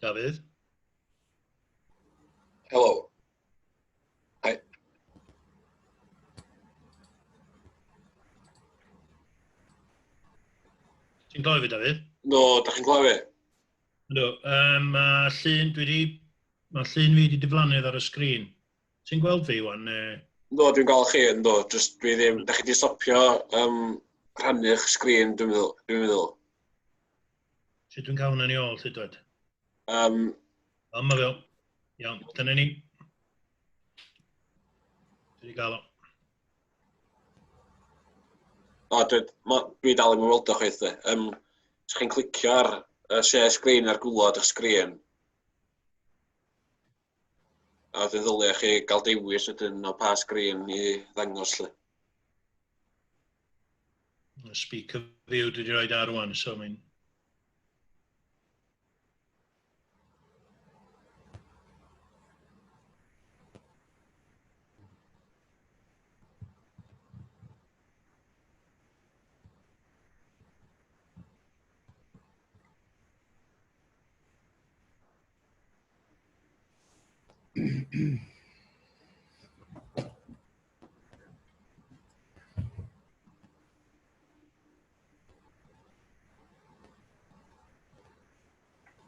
Dafydd? Hello. Hi. Ti'n cloi fi, Dafydd? No, da chi'n clywed fi? Yndw. Mae llun fi wedi diflannu'r ar y sgrin. Ti'n gweld fi, wan? No, dwi'n gael chi, ynddo. Just dwi ddim... Da chi wedi stopio rhannu'ch sgrin, dwi'n meddwl. Sut dwi'n cael hwnna ni ôl, sut dweud? Mae fel. Iawn, dyna ni. Dwi wedi gael o. O, dwi dal yn weld o'ch eithaf. Os chi'n clicio ar share sgrin ar gwlad eich sgrin, a dwi'n ddylia chi gael dewis ydyn o pa sgrin i ddangos lle. Speaker view dwi wedi rhoi ar wan, so mae'n...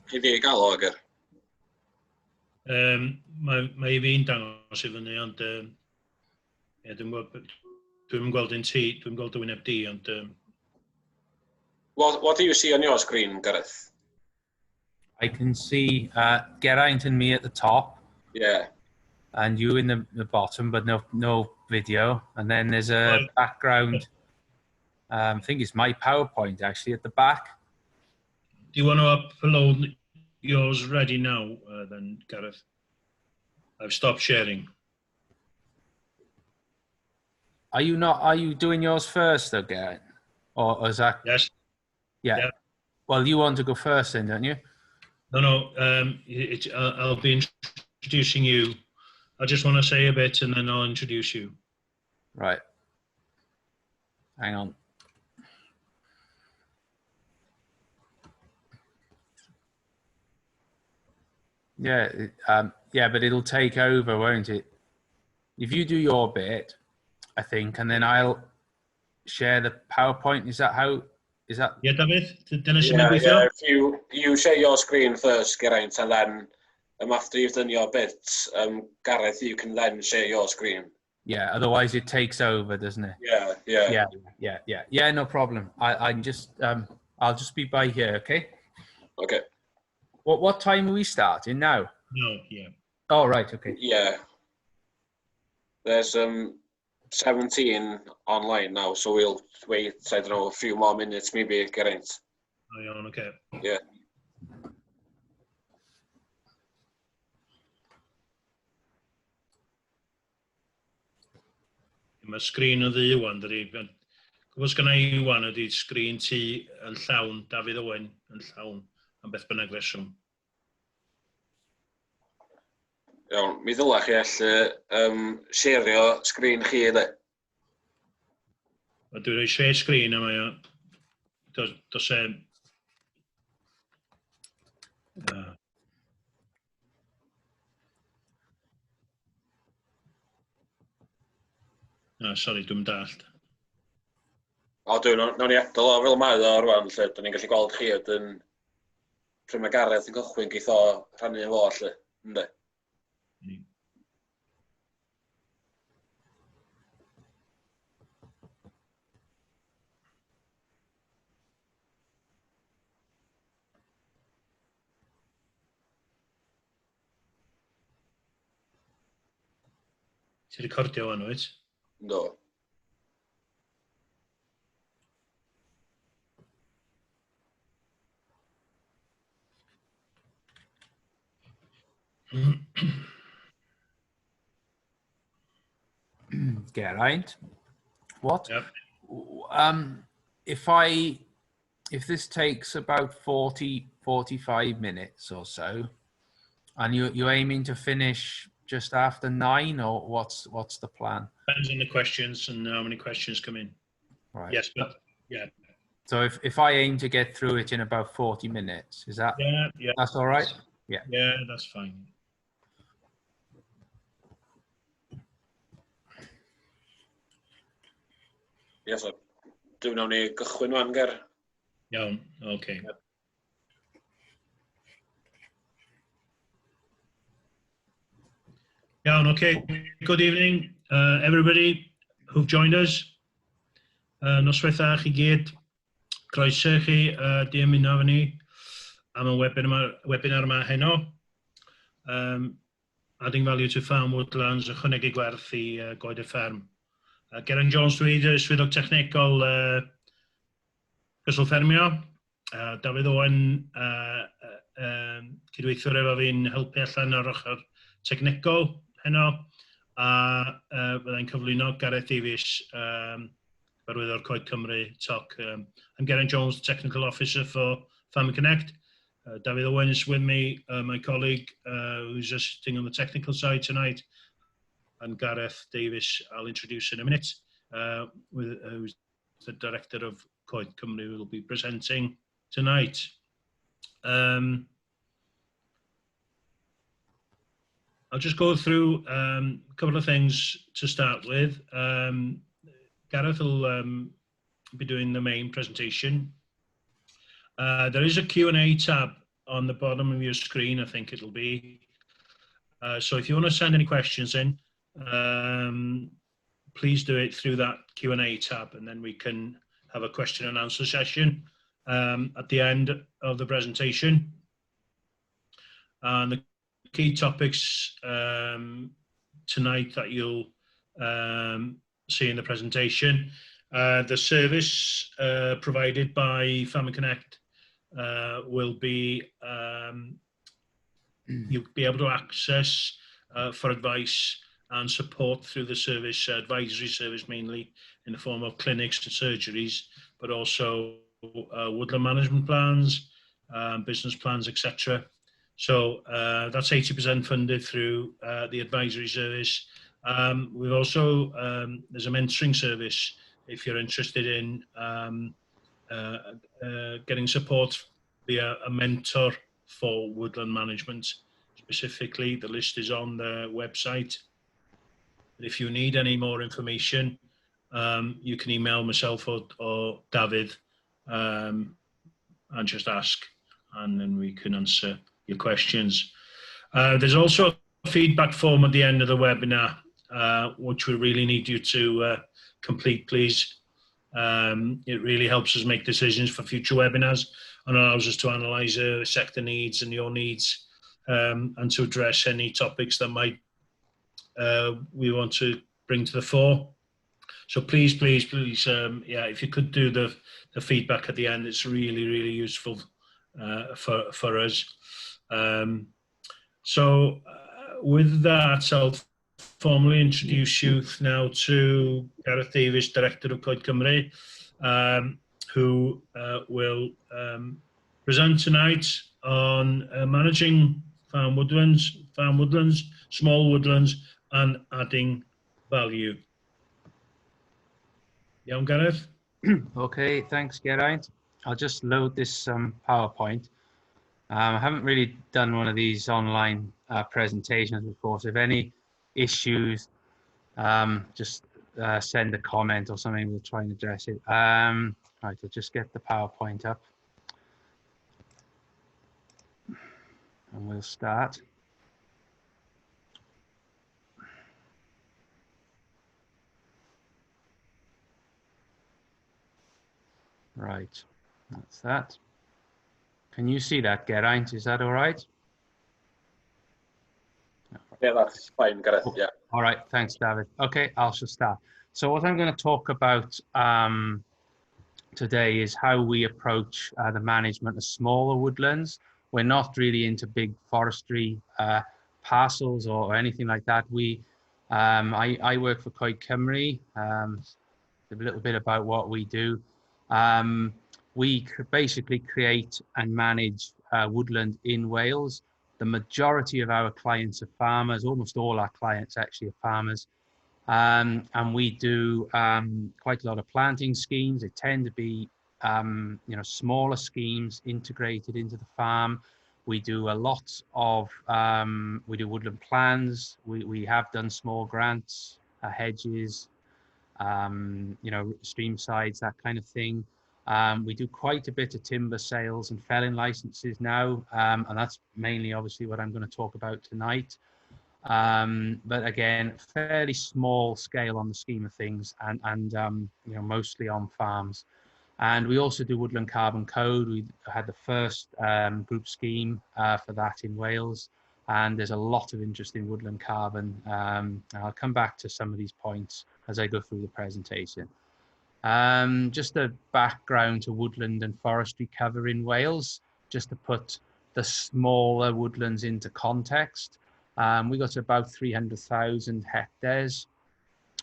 Chi di gael o agor? Mae i fi'n dangos i fyny, ond dwi'n gweld un ti, dwi'n gweld y wyneb di, ond... What do you see on your screen, Gareth? I can see Geraint and me at the top. Yeah. And you in the bottom, but no video. And then there's a background. I think it's my PowerPoint actually at the back. Do you want to upload yours ready now, then, Gareth? I've stopped sharing. Are you doing yours first, though, Geraint? Or is that? Yes. Yeah. Well, you want to go first, then, don't you? No. I'll be introducing you. I just want to say a bit, and then I'll introduce you. Right. Hang on. Yeah, but it'll take over, won't it? If you do your bit, I think, and then I'll share the PowerPoint. Is that how? Is that? Yeah, David. Yeah. If you share your screen first, Geraint, and then after you've done your bits, Gareth, you can then share your screen. Yeah. Otherwise, it takes over, doesn't it? Yeah. No problem. I'll just be by here. Okay. Okay. What time are we starting now? No. Yeah. Oh, right. Okay. Yeah. There's 17 online now, so we'll wait, I don't know, a few more minutes, maybe, Geraint. Oh, yeah, okay. Yeah. Mae sgrin o ddi wan, dydy. Gwybod sgynna i wan ydy sgrin ti yn llawn, Dafydd Owen yn llawn, am beth bynnag reswm. Iawn, mi ddylai chi allu sherio sgrin chi, ydy. Dwi'n rhoi share sgrin a mae o... Dos e... Sori, dwi'n dallt. O, nawn ni adael o fel mae o rwan, lle. Do'n ni'n gallu gweld chi yn... Pryd mae Gareth yn cychwyn geith o rhannu efo, lle. Ynddi? Ti'n recordio wan, wyt? Ynddo. Geraint, what? Yep. If this takes about 45 minutes or so, and you're aiming to finish just after 9, or what's the plan? Depends on the questions and how many questions come in. Right. Yes, but yeah. So if I aim to get through it in about 40 minutes, is that? Yeah. That's all right? Yeah. Yeah, that's fine. Ie, so. Dwi'n nawn ni gychwyn wan, Ger. Iawn, okay. Yep. Iawn, okay. Good evening, everybody who've joined us. Noswaith chi gyd, croeso chi di ymuno efo ni am y webinar yma heno. Adding value to farm woodlands, ychwanegu gwerth i coed fferm. Geraint Jones dwi, swyddog technegol gysol ffermio. Dafydd Owen, cydweithwyr efo fi'n helpu allan ar ochr technegol heno. A byddai'n cyflwyno Gareth Davies, Barwyddwr Coed Cymru, TOC. I'm Geraint Jones, Technical Officer for Farm Connect. David Owen is with me, my colleague who's assisting on the technical side tonight. And Gareth Davies, I'll introduce in a minute, who's the Director of Coed Cymru, who will be presenting tonight. I'll just go through a couple of things to start with. Gareth will be doing the main presentation. There is a Q&A tab on the bottom of your screen, I think it'll be. So if you want to send any questions in, please do it through that Q&A tab, and then we can have a question and answer session at the end of the presentation. And the key topics tonight that you'll see in the presentation. The service provided by Farm Connect will be, you'll be able to access for advice and support through the service, advisory service mainly in the form of clinics and surgeries, but also woodland management plans, business plans, etc. So that's 80% funded through the advisory service. We've also, there's a mentoring service if you're interested in getting support via a mentor for woodland management. Specifically, the list is on the website. If you need any more information, you can email myself or David and just ask, and then we can answer your questions. There's also a feedback form at the end of the webinar, which we really need you to complete, please. It really helps us make decisions for future webinars and allows us to analyse sector needs and your needs, and to address any topics that might we want to bring to the fore. So please, yeah, if you could do the feedback at the end, it's really useful for us. So with that, I'll formally introduce you now to Gareth Davies, Director of Coed Cymru, who will present tonight on managing farm woodlands, small woodlands, and adding value. Iawn, Gareth? Okay, thanks, Geraint. I'll just load this PowerPoint. I haven't really done one of these online presentations before, so if any issues, just send a comment or something, we'll try and address it. Right, I'll just get the PowerPoint up and we'll start. Right, that's that. Can you see that, Geraint? Is that all right? Yeah, that's fine, Gareth. Yeah. All right, thanks, David. Okay, I'll just start. So what I'm going to talk about today is how we approach the management of smaller woodlands. We're not really into big forestry parcels or anything like that. I work for Coed Cymru. A little bit about what we do. We basically create and manage woodland in Wales. The majority of our clients are farmers. Almost all our clients actually are farmers. And we do quite a lot of planting schemes. They tend to be smaller schemes integrated into the farm. We do a lot of, we do woodland plans. We have done small grants, hedges, stream sides, that kind of thing. We do quite a bit of timber sales and felling licenses now, and that's mainly obviously what I'm going to talk about tonight. But again, fairly small scale on the scheme of things, and mostly on farms. And we also do woodland carbon code. We had the first group scheme for that in Wales, and there's a lot of interest in woodland carbon. I'll come back to some of these points as I go through the presentation. Just a background to woodland and forestry cover in Wales, just to put the smaller woodlands into context. We got about 300,000 hectares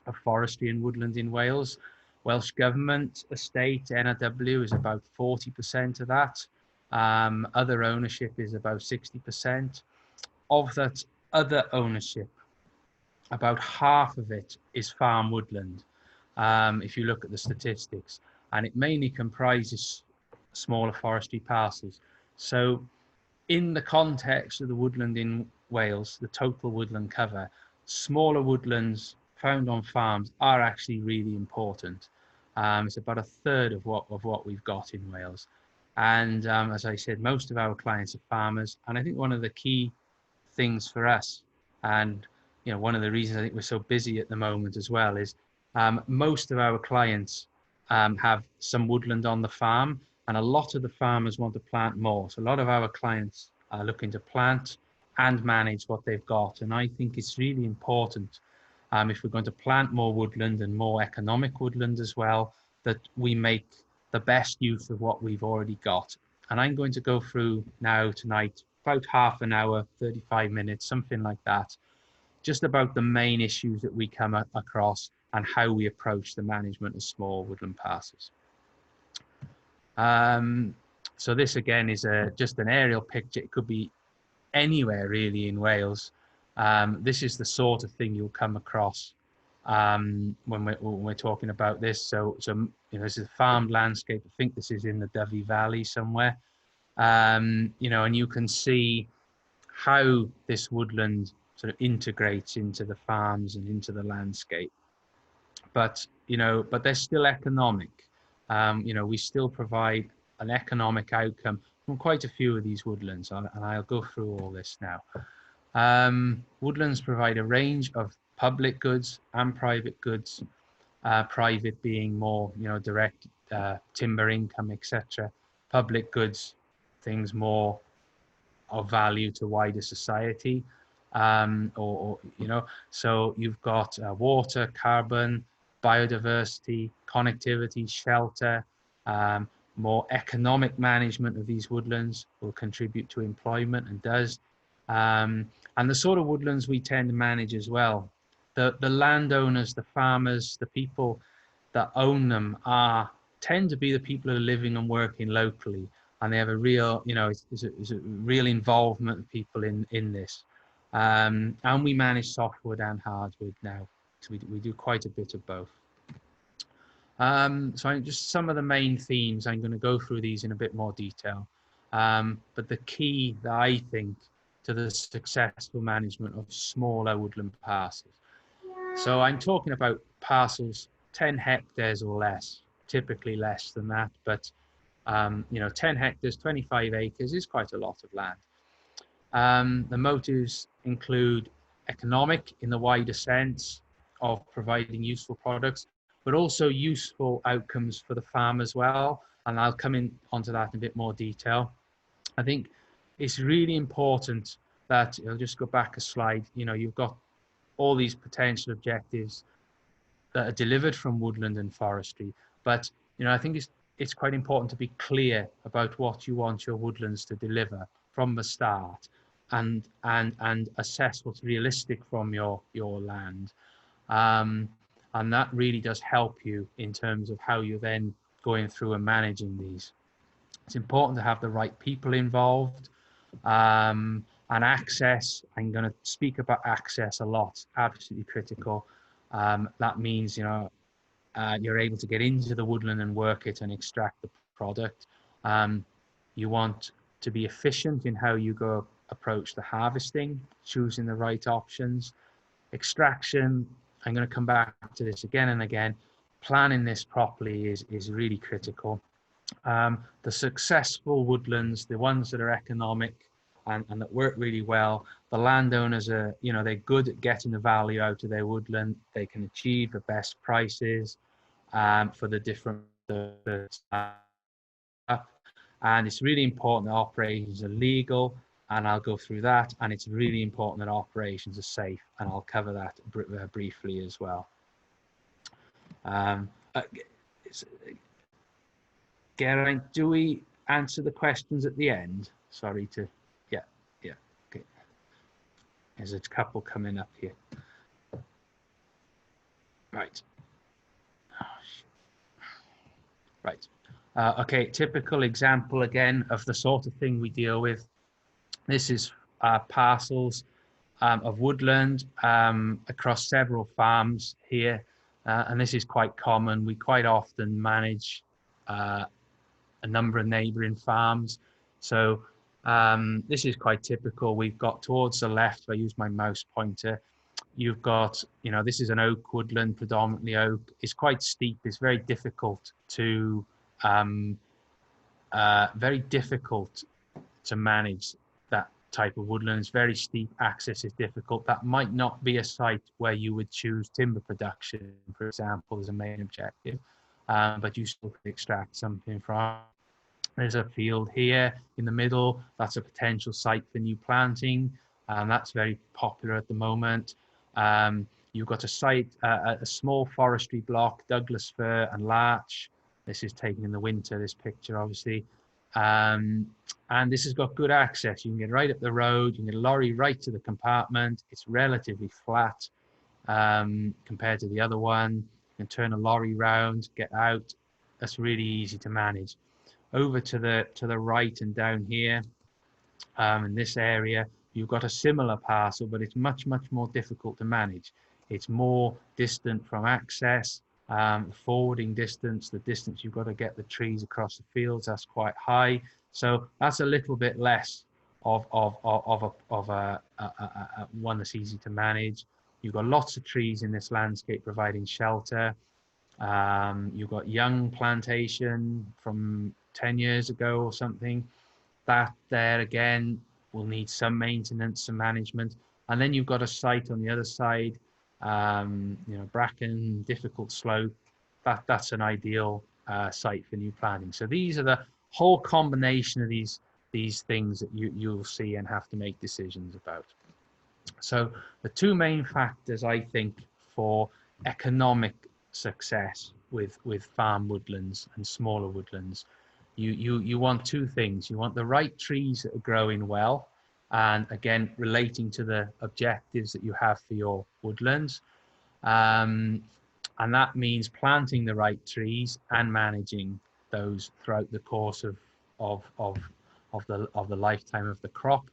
of forestry and woodland in Wales. Welsh Government estate, NRW, is about 40% of that. Other ownership is about 60%. Of that other ownership, about half of it is farm woodland, if you look at the statistics, and it mainly comprises smaller forestry parcels. So in the context of the woodland in Wales, the total woodland cover, smaller woodlands found on farms are actually really important. It's about a third of what we've got in Wales. And as I said, most of our clients are farmers. And I think one of the key things for us, and one of the reasons I think we're so busy at the moment as well, is most of our clients have some woodland on the farm, and a lot of the farmers want to plant more. So a lot of our clients are looking to plant and manage what they've got. And I think it's really important, if we're going to plant more woodland and more economic woodland as well, that we make the best use of what we've already got. And I'm going to go through now tonight, about half an hour, 35 minutes, something like that, just about the main issues that we come across and how we approach the management of small woodland parcels. So this again is just an aerial picture. It could be anywhere really in Wales. This is the sort of thing you'll come across when we're talking about this. So this is a farmed landscape. I think this is in the Dyfi Valley somewhere. And you can see how this woodland sort of integrates into the farms and into the landscape. But they're still economic. We still provide an economic outcome from quite a few of these woodlands, and I'll go through all this now. Woodlands provide a range of public goods and private goods, private being more, direct timber income, etc. Public goods, things more of value to wider society, so you've got water, carbon, biodiversity, connectivity, shelter. More economic management of these woodlands will contribute to employment, and does. And the sort of woodlands we tend to manage as well the landowners, the farmers, the people that own them tend to be the people who are living and working locally, and they have a real, it's a real involvement of people in this. And we manage softwood and hardwood now, so we do quite a bit of both. So just some of the main themes, I'm going to go through these in a bit more detail. But the key that I think to the successful management of smaller woodland parcels. So I'm talking about parcels 10 hectares or less, typically less than that, but 10 hectares, 25 acres is quite a lot of land. The motives include economic in the wider sense of providing useful products, but also useful outcomes for the farm as well. And I'll come in onto that in a bit more detail. I think it's really important that, I'll just go back a slide, you've got all these potential objectives that are delivered from woodland and forestry. But, I think it's quite important to be clear about what you want your woodlands to deliver from the start, and assess what's realistic from your land. And that really does help you in terms of how you're then going through and managing these. It's important to have the right people involved, and access. I'm going to speak about access a lot, absolutely critical. That means, you're able to get into the woodland and work it and extract the product. You want to be efficient in how you go approach the harvesting, choosing the right options. Extraction, I'm going to come back to this again and again. Planning this properly is really critical. The successful woodlands, the ones that are economic and that work really well, the landowners are, they're good at getting the value out of their woodland. They can achieve the best prices for the different and it's really important that operations are legal, and I'll go through that. And it's really important that operations are safe, and I'll cover that briefly as well. Geraint, do we answer the questions at the end? Sorry to, yeah, okay. There's a couple coming up here. Right. Right. Okay, typical example again of the sort of thing we deal with. This is parcels of woodland across several farms here, and this is quite common. We quite often manage a number of neighbouring farms. So this is quite typical. We've got towards the left, if I use my mouse pointer, you've got, this is an oak woodland, predominantly oak. It's quite steep. It's very difficult to manage that type of woodland. It's very steep. Access is difficult. That might not be a site where you would choose timber production, for example, as a main objective, but you still could extract something from. There's a field here in the middle. That's a potential site for new planting. That's very popular at the moment. You've got a site, a small forestry block, Douglas fir and larch. This is taken in the winter, this picture, obviously. And this has got good access. You can get right up the road. You can get a lorry right to the compartment. It's relatively flat compared to the other one. You can turn a lorry round, get out. That's really easy to manage. Over to the right and down here, in this area, you've got a similar parcel, but it's much more difficult to manage. It's more distant from access, forwarding distance, the distance you've got to get the trees across the fields, that's quite high. So that's a little bit less of a one that's easy to manage. You've got lots of trees in this landscape providing shelter. You've got young plantation from 10 years ago or something. That there again will need some maintenance, some management. And then you've got a site on the other side, bracken, difficult slope. That's an ideal site for new planting. So these are the whole combination of these things that you'll see and have to make decisions about. So the two main factors, I think, for economic success with farm woodlands and smaller woodlands, you want two things. You want the right trees that are growing well, and again relating to the objectives that you have for your woodlands, And that means planting the right trees and managing those throughout the course of the lifetime of the crop.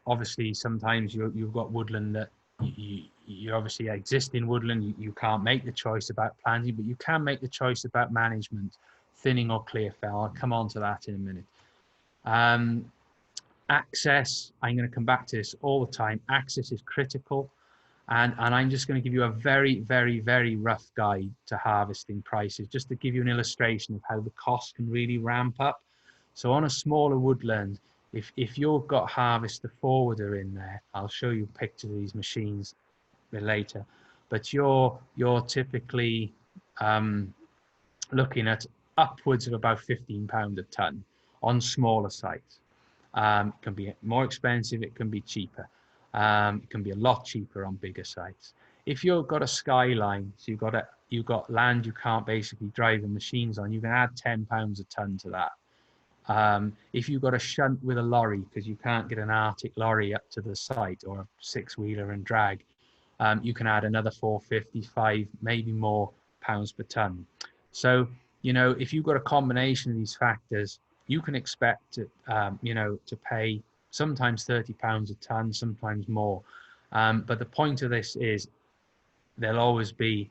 Obviously, sometimes you've got woodland that you obviously exist in woodland. You can't make the choice about planting, but you can make the choice about management, thinning or clear fell. I'll come on to that in a minute. Access, I'm going to come back to this all the time. Access is critical. And I'm just going to give you a very, very, very rough guide to harvesting prices, just to give you an illustration of how the cost can really ramp up. So on a smaller woodland, if you've got harvester forwarder in there, I'll show you pictures of these machines a bit later, but you're typically looking at upwards of about £15 a ton on smaller sites. It can be more expensive, it can be cheaper. It can be a lot cheaper on bigger sites. If you've got a skyline, so you've got land you can't basically drive the machines on, you can add £10 a ton to that. If you've got a shunt with a lorry, because you can't get an Arctic lorry up to the site, or a six-wheeler and drag, you can add another 455, maybe more pounds per ton. So, if you've got a combination of these factors, you can expect to, to pay sometimes £30 a ton, sometimes more. But the point of this is there'll always be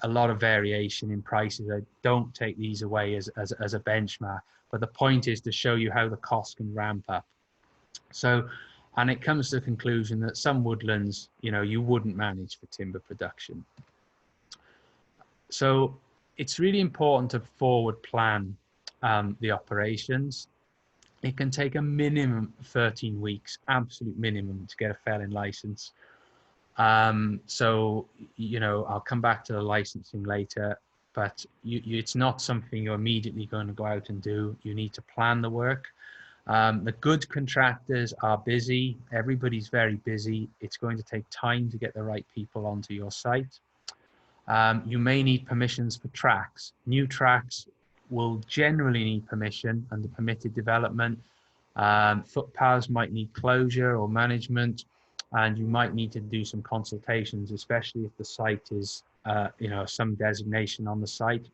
a lot of variation in prices. I don't take these away as a benchmark, but the point is to show you how the cost can ramp up. So, and it comes to the conclusion that some woodlands, you wouldn't manage for timber production. So it's really important to forward plan the operations. It can take a minimum 13 weeks, absolute minimum, to get a felling license. So, I'll come back to the licensing later, but it's not something you're immediately going to go out and do. You need to plan the work. The good contractors are busy. Everybody's very busy. It's going to take time to get the right people onto your site. You may need permissions for tracks. New tracks will generally need permission under permitted development. Footpaths might need closure or management, and you might need to do some consultations, especially if the site is, some designation on the site.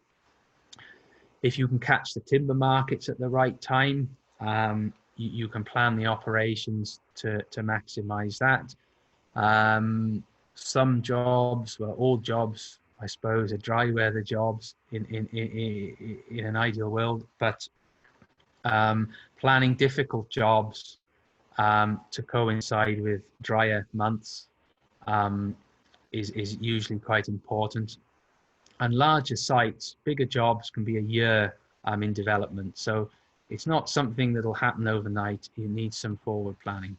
If you can catch the timber markets at the right time, you can plan the operations to maximize that. Some jobs, well, all jobs, I suppose, are dry weather jobs in an ideal world, but planning difficult jobs to coincide with drier months is usually quite important. And larger sites, bigger jobs can be a year in development. So it's not something that'll happen overnight. You need some forward planning.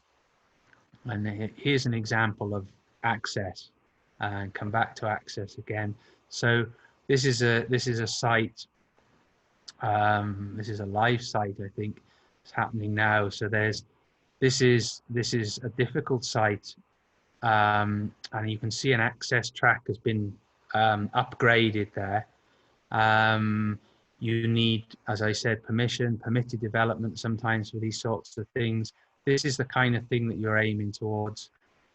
And here's an example of access, and come back to access again. So this is a site. This is a live site, I think. It's happening now. So this is a difficult site, and you can see an access track has been upgraded there. You need, as I said, permitted development sometimes for these sorts of things. This is the kind of thing that you're aiming towards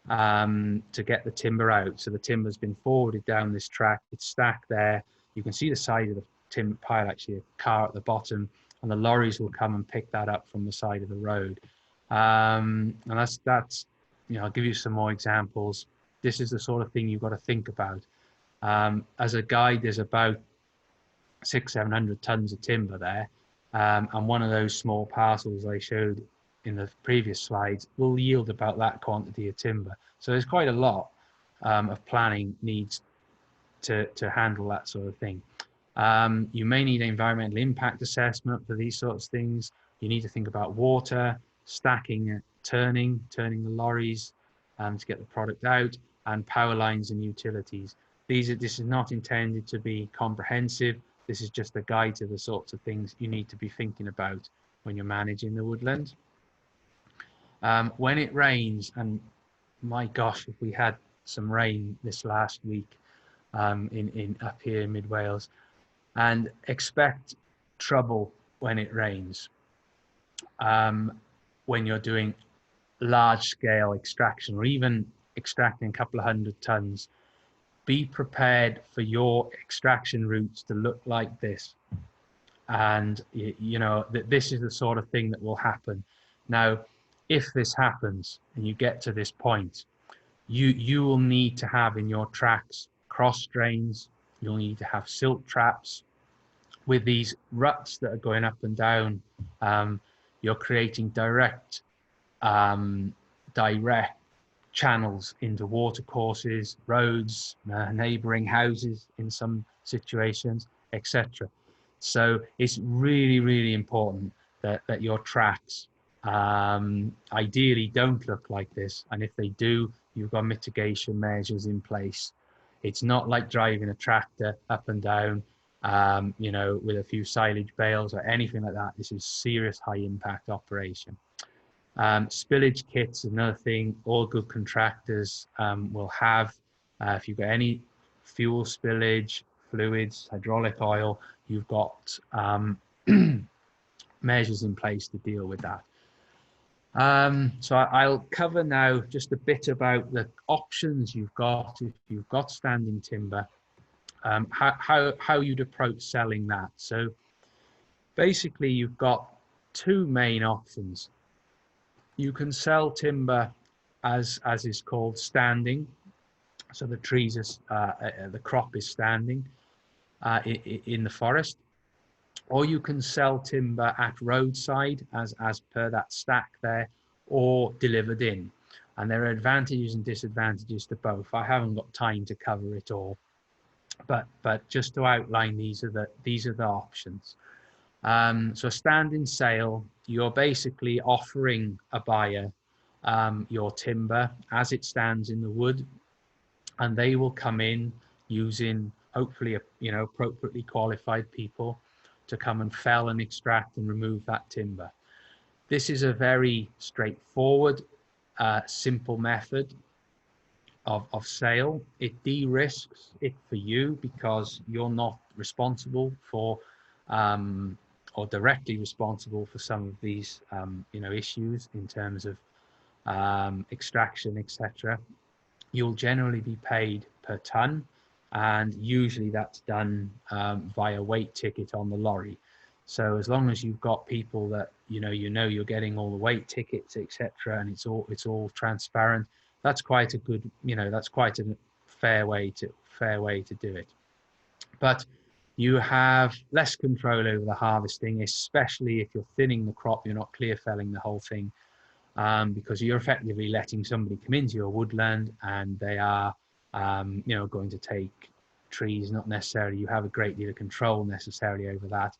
to get the timber out. So the timber's been forwarded down this track. It's stacked there. You can see the side of the timber pile, actually, a car at the bottom, and the lorries will come and pick that up from the side of the road. And that's I'll give you some more examples. This is the sort of thing you've got to think about. As a guide, there's about 600-700 tons of timber there, and one of those small parcels I showed in the previous slides will yield about that quantity of timber. So there's quite a lot of planning needs to handle that sort of thing. You may need an environmental impact assessment for these sorts of things. You need to think about water, stacking, turning the lorries to get the product out, and power lines and utilities. This is not intended to be comprehensive. This is just a guide to the sorts of things you need to be thinking about when you're managing the woodland. When it rains, and my gosh, if we had some rain this last week up here in mid Wales, and expect trouble when it rains. When you're doing large scale extraction, or even extracting a couple of 100 tons, be prepared for your extraction routes to look like this. And you know that this is the sort of thing that will happen. Now, if this happens and you get to this point, you will need to have in your tracks cross drains. You'll need to have silt traps. With these ruts that are going up and down, you're creating direct channels into watercourses, roads, neighboring houses in some situations, etc. So it's really, really important that your tracks ideally don't look like this. And if they do, you've got mitigation measures in place. It's not like driving a tractor up and down, you know, with a few silage bales or anything like that. This is serious high impact operation. Spillage kits is another thing all good contractors will have. If you've got any fuel spillage, fluids, hydraulic oil, you've got measures in place to deal with that. So I'll cover now just a bit about the options you've got if you've got standing timber, how you'd approach selling that. So basically you've got two main options. You can sell timber as is called standing. So the trees is, the crop is standing in the forest, or you can sell timber at roadside as per that stack there, or delivered in. And there are advantages and disadvantages to both. I haven't got time to cover it all, but just to outline, these are the options. So standing sale, you're basically offering a buyer your timber as it stands in the wood, and they will come in using hopefully appropriately qualified people to come and fell and extract and remove that timber. This is a very straightforward, simple method of sale. It de-risks it for you because you're not responsible for or directly responsible for some of these issues in terms of extraction, etc. You'll generally be paid per ton, and usually that's done via weight ticket on the lorry. So as long as you've got people that you're getting all the weight tickets, etc., and it's all transparent, that's quite a good, that's quite a fair way to do it. But you have less control over the harvesting, especially if you're thinning the crop, you're not clear felling the whole thing, because you're effectively letting somebody come into your woodland and they are, going to take trees. Not necessarily you have a great deal of control necessarily over that.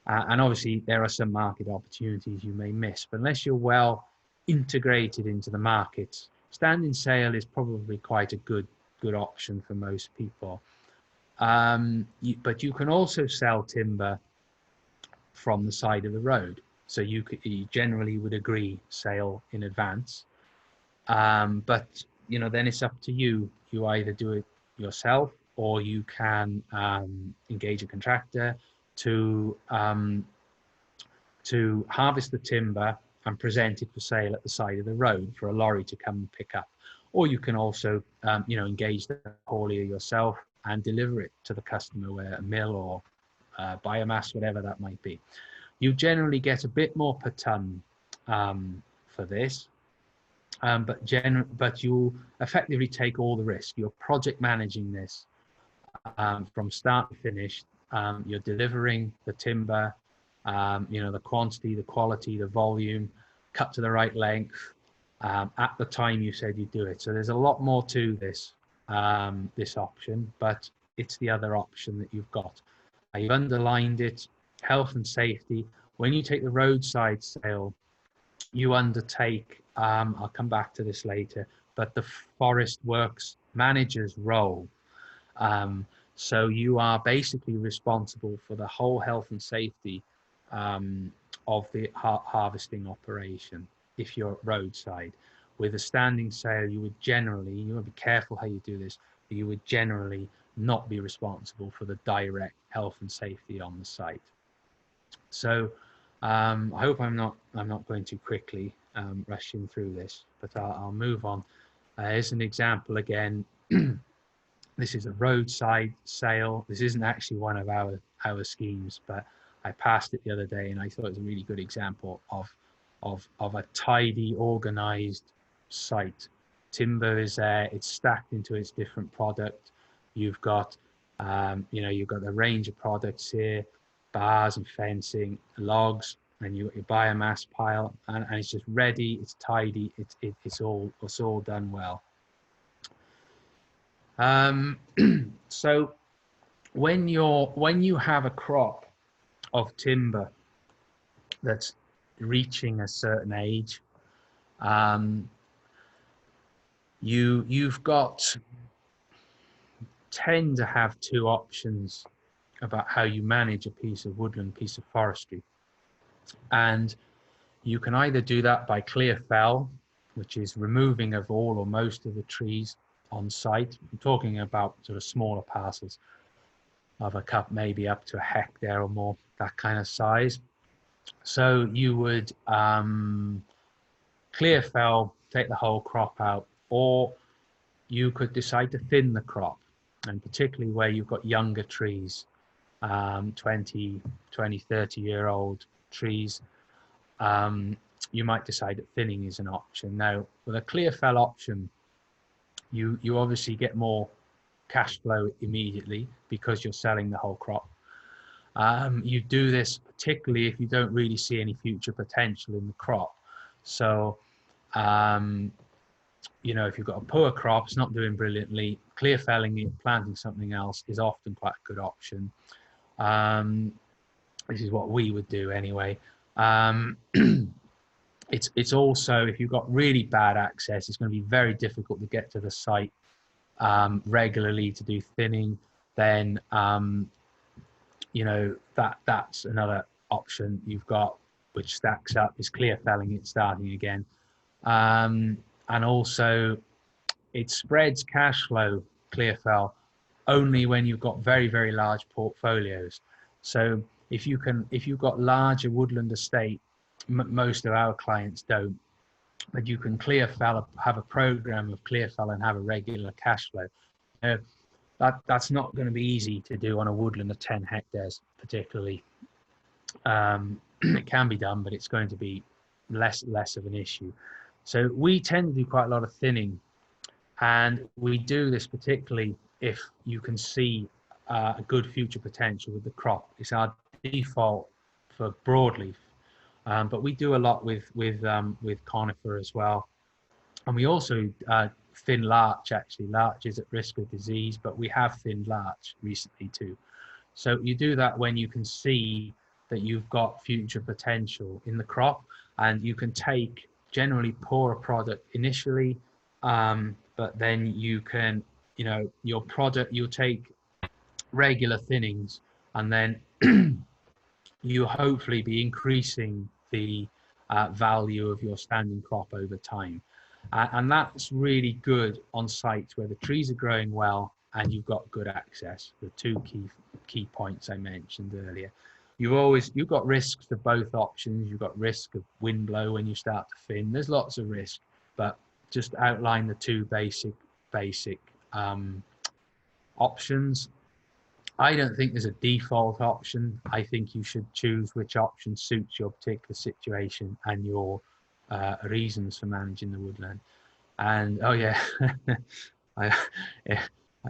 And obviously there are some market opportunities you may miss, but unless you're well integrated into the markets, standing sale is probably quite a good option for most people. But you can also sell timber from the side of the road. So you generally would agree sale in advance. But then it's up to you. You either do it yourself, or you can engage a contractor to harvest the timber and present it for sale at the side of the road for a lorry to come and pick up. Or you can also engage the haulier yourself and deliver it to the customer, where a mill or biomass, whatever that might be. You generally get a bit more per ton for this, but you effectively take all the risk. You're project managing this from start to finish. You're delivering the timber, the quantity, the quality, the volume, cut to the right length at the time you said you'd do it. So there's a lot more to this option, but it's the other option that you've got. You've underlined it, health and safety. When you take the roadside sale, you undertake, I'll come back to this later, but the forest works manager's role. So you are basically responsible for the whole health and safety of the harvesting operation if you're roadside. With a standing sale, you would be careful how you do this, but you would generally not be responsible for the direct health and safety on the site. So I hope I'm not going too quickly rushing through this, but I'll move on. Here's an example again. This is a roadside sale. This isn't actually one of our schemes, but I passed it the other day and I thought it was a really good example of a tidy, organized site. Timber is there, it's stacked into its different product. You've got, you've got a range of products here, bars and fencing, logs, and you got your biomass pile, and it's just ready, it's tidy, it's all done well. So when you have a crop of timber that's reaching a certain age, you've got tend to have two options about how you manage a piece of woodland, piece of forestry. And you can either do that by clear fell, which is removing of all or most of the trees on site. I'm talking about sort of smaller parcels of a cup, maybe up to a hectare or more, that kind of size. So you would clear fell, take the whole crop out, or you could decide to thin the crop, and particularly where you've got younger trees, 20, 30-year-old trees, you might decide that thinning is an option. Now, with a clear fell option, you obviously get more cash flow immediately because you're selling the whole crop. You do this particularly if you don't really see any future potential in the crop. So, if you've got a poor crop, it's not doing brilliantly, clear felling it, planting something else is often quite a good option. This is what we would do anyway. It's also, if you've got really bad access, it's going to be very difficult to get to the site regularly to do thinning. Then that's another option you've got, which stacks up, is clear felling it, starting again. And also it spreads cash flow, clear fell, only when you've got very, very large portfolios. So if you've got larger woodland estate, most of our clients don't, but you can clear fell, have a program of clear fell and have a regular cash flow. That's not going to be easy to do on a woodland of 10 hectares, particularly. It can be done, but it's going to be less of an issue. So we tend to do quite a lot of thinning, and we do this particularly if you can see a good future potential with the crop. It's our default for broadleaf, but we do a lot with conifer as well, and we also thin larch. Actually, larch is at risk of disease, but we have thinned larch recently too. So you do that when you can see that you've got future potential in the crop, and you can take generally poorer product initially, but then you can, your product, you'll take regular thinnings, and then you hopefully be increasing the value of your standing crop over time. And that's really good on sites where the trees are growing well and you've got good access, the two key points I mentioned earlier. You've got risks to both options. You've got risk of wind blow when you start to thin. There's lots of risk, but just outline the two basic options. I don't think there's a default option. I think you should choose which option suits your particular situation and your reasons for managing the woodland. And oh yeah, I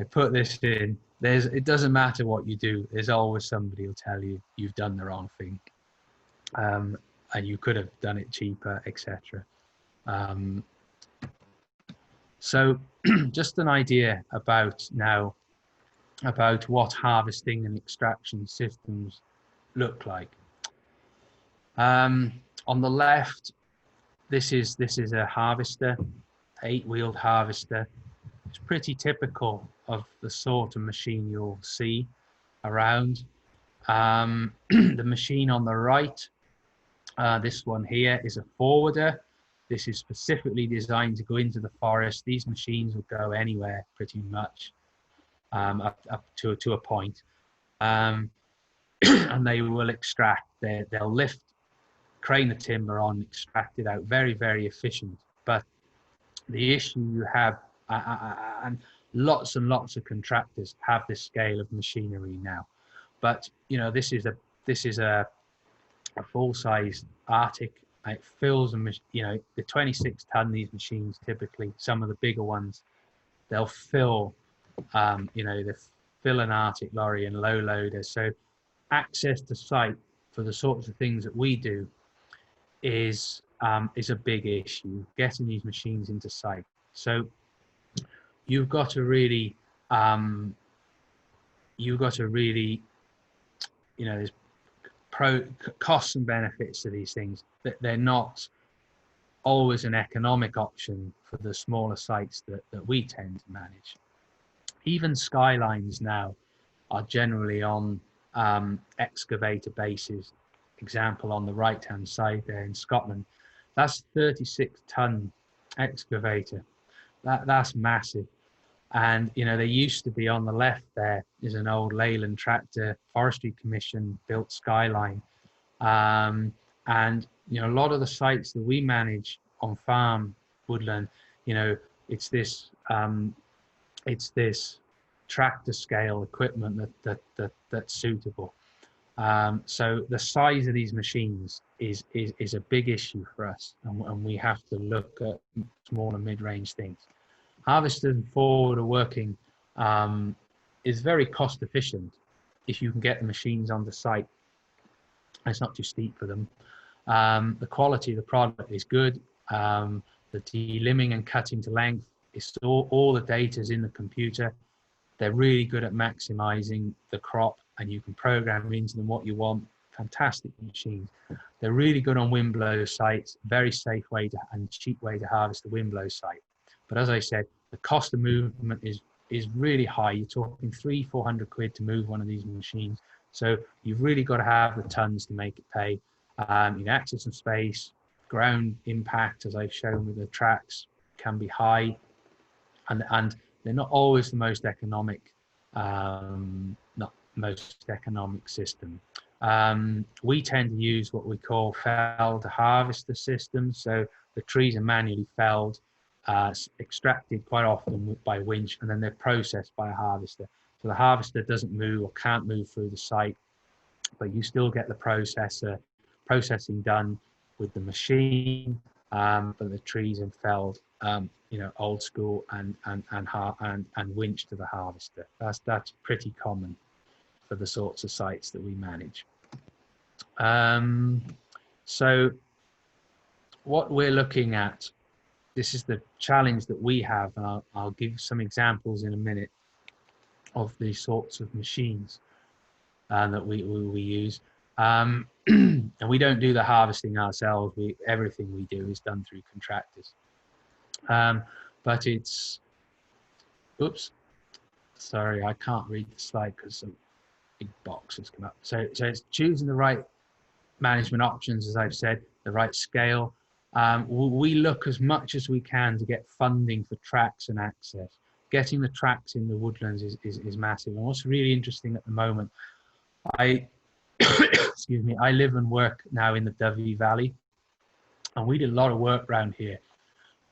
put this in. It doesn't matter what you do. There's always somebody who'll tell you you've done the wrong thing, and you could have done it cheaper, etc. So just an idea about what harvesting and extraction systems look like. On the left, this is a harvester, 8-wheeled harvester. It's pretty typical of the sort of machine you'll see around. The machine on the right, this one here, is a forwarder. This is specifically designed to go into the forest. These machines will go anywhere pretty much, up to a point. And they will extract, they'll lift, crane the timber on, extract it out, very, very efficient. But the issue you have, and lots and lots of contractors have this scale of machinery now, but you know, this is a full-size Arctic. It fills them, you know, the 26 ton, these machines typically, some of the bigger ones, they'll fill, you know, they fill an Arctic lorry and low loader. So access to site for the sorts of things that we do is a big issue, getting these machines into site. So you've got to really, you know, there's costs and benefits to these things, that they're not always an economic option for the smaller sites that we tend to manage. Even skylines now are generally on excavator bases. Example on the right hand side there in Scotland, that's 36 ton excavator. That's massive. And you know, they used to be on the left, there is an old Leyland tractor, Forestry Commission built skyline. And you know, a lot of the sites that we manage on farm woodland, you know, it's this tractor scale equipment that's suitable. So the size of these machines is a big issue for us, and we have to look at small and mid-range things. Harvesters and forwarder working is very cost efficient if you can get the machines on the site. It's not too steep for them. The quality of the product is good. The delimbing and cutting to length is all the data is in the computer. They're really good at maximizing the crop, and you can program into them what you want. Fantastic machines. They're really good on windblow sites, very safe way to, and cheap way to harvest the windblow site. But as I said, the cost of movement is really high. You're talking 300-400 quid to move one of these machines. So you've really got to have the tons to make it pay. You know, access and space, ground impact, as I've shown with the tracks, can be high, and they're not always the most economic, system. We tend to use what we call fell to harvester systems. So the trees are manually felled, extracted quite often by winch, and then they're processed by a harvester. So the harvester doesn't move or can't move through the site, but you still get the processing done with the machine, but the trees are felled, you know, old school and winch to the harvester. That's pretty common for the sorts of sites that we manage. So what we're looking at, this is the challenge that we have, and I'll give some examples in a minute of these sorts of machines that we use. And we don't do the harvesting ourselves. Everything we do is done through contractors. But it's, oops, sorry, I can't read the slide because some big box has come up. So it's choosing the right management options, as I've said, the right scale. We look as much as we can to get funding for tracks and access. Getting the tracks in the woodlands is massive. And what's really interesting at the moment, excuse me, I live and work now in the Dovey Valley, and we did a lot of work around here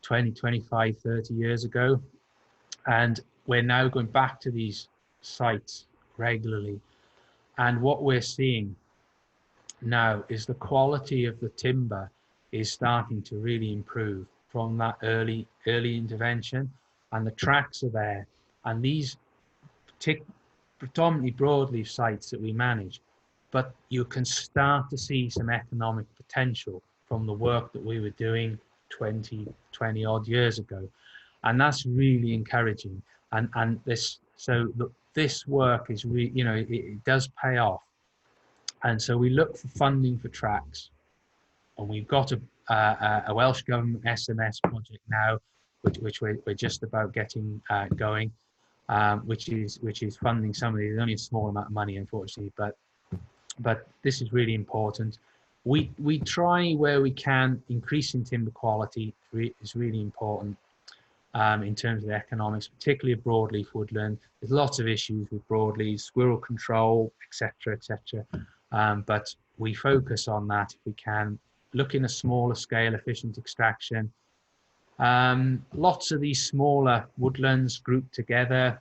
20, 25, 30 years ago. And we're now going back to these sites regularly. And what we're seeing now is the quality of the timber is starting to really improve from that early intervention, and the tracks are there. And these predominantly broadleaf sites that we manage, but you can start to see some economic potential from the work that we were doing 20 odd years ago. And that's really encouraging. And this work is really, you know, it does pay off. And so we look for funding for tracks, and we've got a Welsh Government SMS project now, which we're just about getting going, which is funding some of these. Only a small amount of money, unfortunately, but this is really important. We try where we can. Increasing timber quality is really important in terms of the economics, particularly of broadleaf woodland. There's lots of issues with broadleaf, squirrel control, etc., etc. But we focus on that if we can. Look in a smaller scale, efficient extraction, Lots of these smaller woodlands grouped together,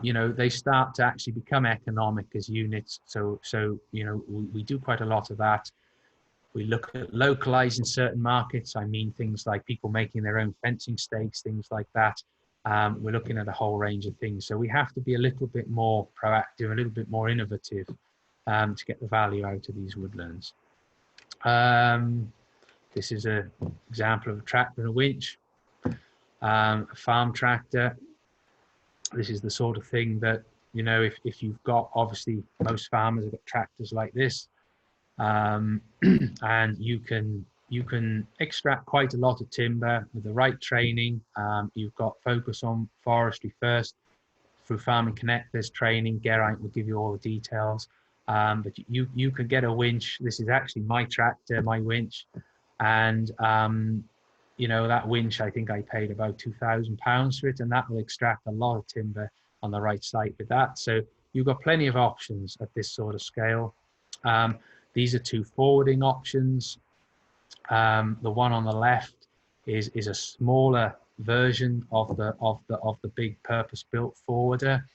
you know, they start to actually become economic as units. So you know, we do quite a lot of that. We look at localizing certain markets. I mean, things like people making their own fencing stakes, things like that. We're looking at a whole range of things. So we have to be a little bit more proactive, a little bit more innovative to get the value out of these woodlands. This is an example of a tractor and a winch, a farm tractor. This is the sort of thing that, you know, if you've got, obviously most farmers have got tractors like this, and you can extract quite a lot of timber with the right training. You've got focus on forestry first. Through Farming Connect, there's training. Geraint will give you all the details. But you can get a winch. This is actually my tractor, my winch, and you know, that winch, I think I paid about £2,000 for it, and that will extract a lot of timber on the right site with that. So you've got plenty of options at this sort of scale. These are two forwarding options. The one on the left is a smaller version of the big purpose-built forwarder.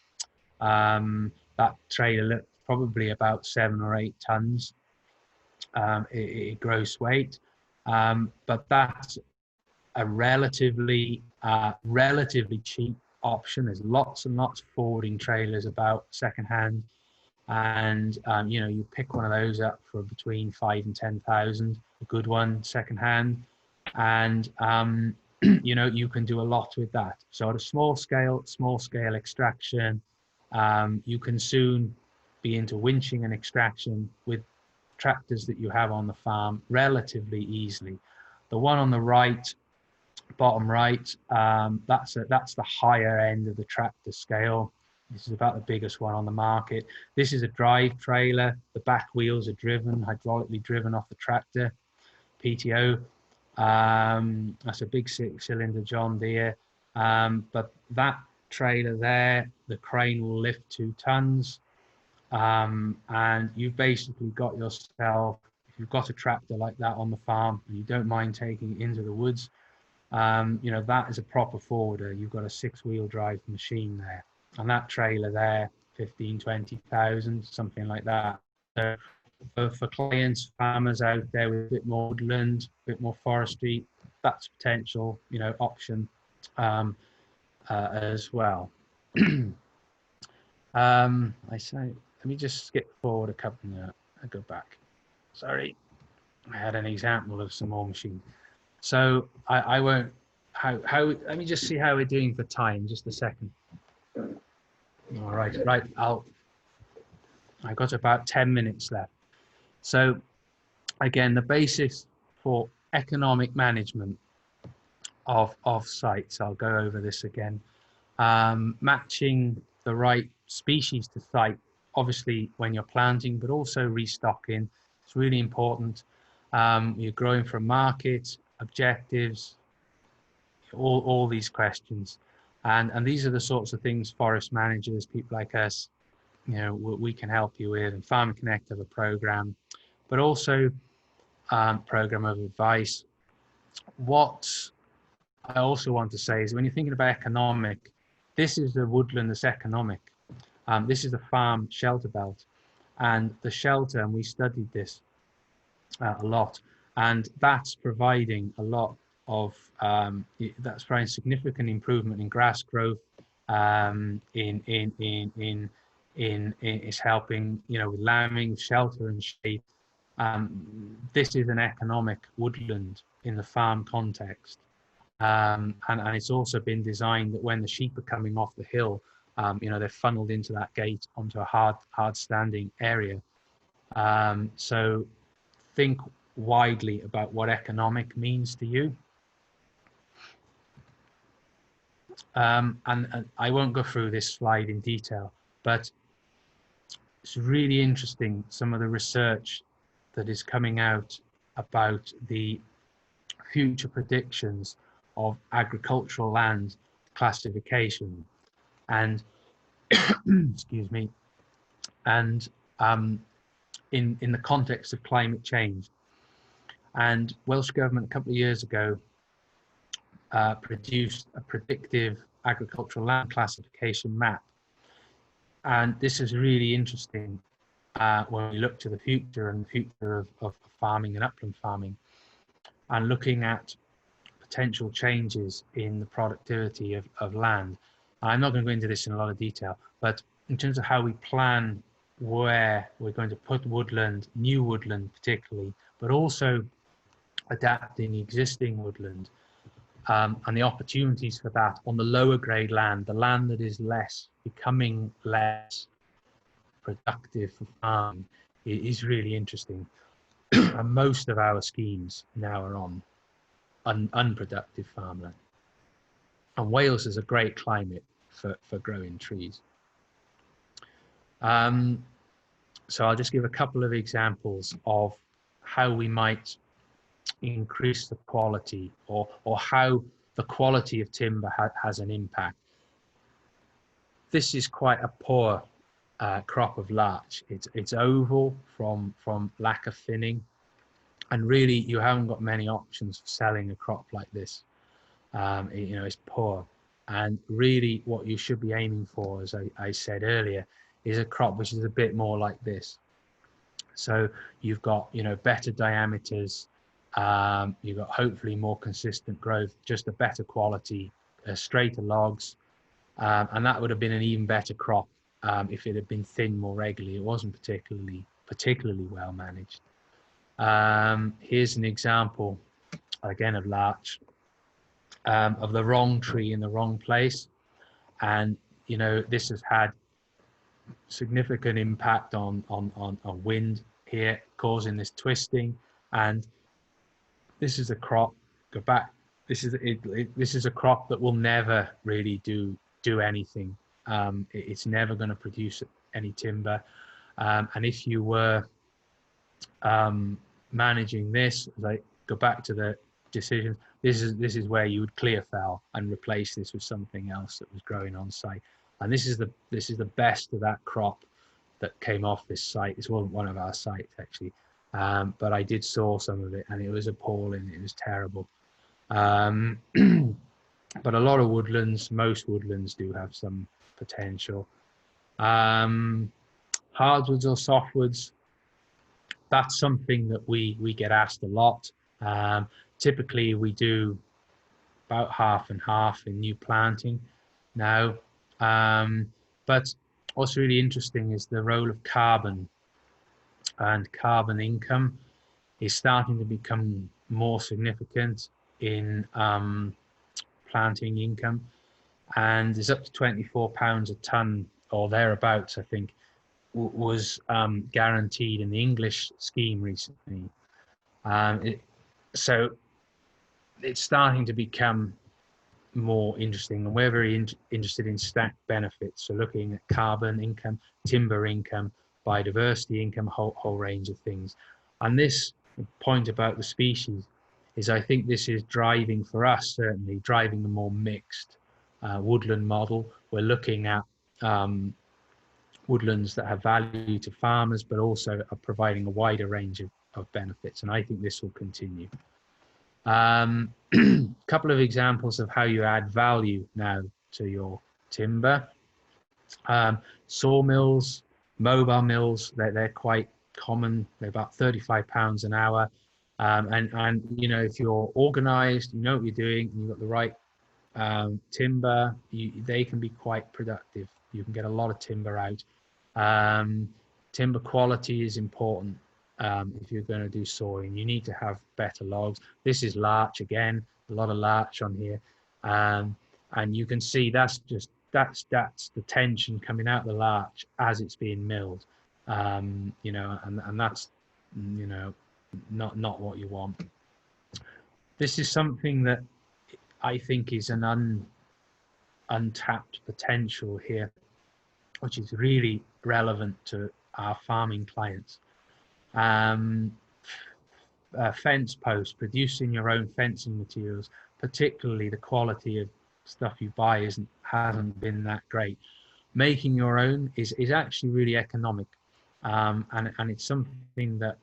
That trailer probably about 7 or 8 tons gross weight, but that's a relatively cheap option. There's lots and lots of forwarding trailers about secondhand, and you know, you pick one of those up for between 5,000 and 10,000, a good one secondhand, and you know, you can do a lot with that. So at a small scale extraction, you can soon be into winching and extraction with tractors that you have on the farm relatively easily. The one on the right, bottom right, that's the higher end of the tractor scale. This is about the biggest one on the market. This is a drive trailer. The back wheels are driven, hydraulically driven off the tractor, PTO. That's a big 6-cylinder John Deere. But that trailer there, the crane will lift 2 tons. And you've basically got yourself, if you've got a tractor like that on the farm and you don't mind taking it into the woods, you know, that is a proper forwarder. You've got a 6-wheel drive machine there, and that trailer there, 15,000, 20,000, something like that. So for clients, farmers out there with a bit more woodland, a bit more forestry, that's a potential, you know, option as well. I say, let me just skip forward a couple now. I go back. Sorry, I had an example of some more machine. So I won't. Let me just see how we're doing for time. Just a second. All right. I've got about 10 minutes left. So again, the basis for economic management of sites. I'll go over this again. Matching the right species to site, obviously when you're planting, but also restocking. It's really important. You're growing for a market, objectives, all these questions, and these are the sorts of things forest managers, people like us, you know, we can help you with. And Farming Connect have a program, but also program of advice. What I also want to say is, when you're thinking about economic, this is the woodland that's economic. This is the farm shelter belt, and the shelter, and we studied this a lot, and that's providing a lot of that's providing significant improvement in grass growth. It's helping, you know, with lambing, shelter and shade. This is an economic woodland in the farm context, and it's also been designed that when the sheep are coming off the hill, you know, they're funneled into that gate onto a hard standing area. So think widely about what economic means to you. And I won't go through this slide in detail, but it's really interesting, some of the research that is coming out about the future predictions of agricultural land classification, and excuse me, and in the context of climate change. And Welsh Government a couple of years ago produced a predictive agricultural land classification map. And this is really interesting when we look to the future and the future of farming and upland farming, and looking at potential changes in the productivity of land. I'm not going to go into this in a lot of detail, but in terms of how we plan where we're going to put woodland, new woodland particularly, but also adapting existing woodland, and the opportunities for that on the lower grade land, the land that is becoming less productive for farming, is really interesting. And most of our schemes now are on unproductive farmland. And Wales is a great climate for growing trees. So I'll just give a couple of examples of how we might increase the quality, or how the quality of timber has an impact. This is quite a poor crop of larch. It's oval from lack of thinning, and really you haven't got many options for selling a crop like this. You know, it's poor, and really what you should be aiming for, as I said earlier, is a crop which is a bit more like this. So you've got, you know, better diameters, you've got hopefully more consistent growth, just a better quality, straighter logs, and that would have been an even better crop if it had been thinned more regularly. It wasn't particularly well managed. Here's an example again of larch, of the wrong tree in the wrong place, and you know, this has had significant impact on wind here, causing this twisting. And this is a crop, go back, this is a crop that will never really do anything. It's never going to produce any timber, and if you were managing this, as I go back to the decision, this is where you would clear fell and replace this with something else that was growing on site. And this is the best of that crop that came off this site. This wasn't one of our sites actually, but I did saw some of it, and it was appalling. It was terrible. But a lot of woodlands, most woodlands do have some potential. Hardwoods or softwoods, that's something that we get asked a lot. Typically we do about half and half in new planting now. But what's really interesting is the role of carbon, and carbon income is starting to become more significant in planting income, and is up to £24 a tonne or thereabouts, I think, was guaranteed in the English scheme recently. So it's starting to become more interesting, and we're very interested in stacked benefits. So looking at carbon income, timber income, biodiversity income, whole range of things. And this point about the species is, I think this is driving, for us certainly, driving a more mixed woodland model. We're looking at woodlands that have value to farmers, but also are providing a wider range of benefits, and I think this will continue. Couple of examples of how you add value now to your timber. Sawmills, mobile mills, they're quite common. They're about £35 an hour. And you know, if you're organized, you know what you're doing, and you've got the right timber, they can be quite productive. You can get a lot of timber out. Timber quality is important. If you're going to do sawing, you need to have better logs. This is larch again, a lot of larch on here, and you can see that's the tension coming out of the larch as it's being milled, you know, and that's, you know, not what you want. This is something that I think is an untapped potential here, which is really relevant to our farming clients. Fence posts, producing your own fencing materials, particularly the quality of stuff you buy hasn't been that great. Making your own is actually really economic, and it's something that,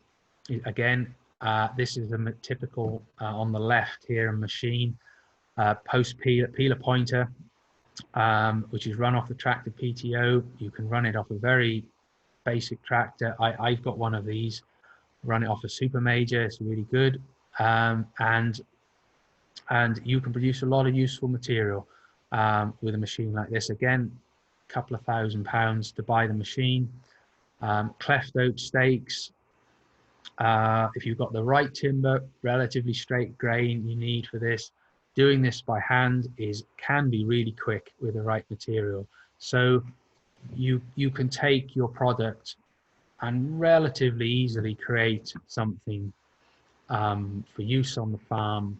again, this is a typical on the left here, a machine. post peeler pointer, which is run off the tractor PTO. You can run it off a very basic tractor. I've got one of these, run it off a super major. It's really good. And you can produce a lot of useful material with a machine like this. Again, a couple of £1,000 to buy the machine. Cleft oak stakes. If you've got the right timber, relatively straight grain you need for this, doing this by hand can be really quick with the right material. So you can take your product and relatively easily create something for use on the farm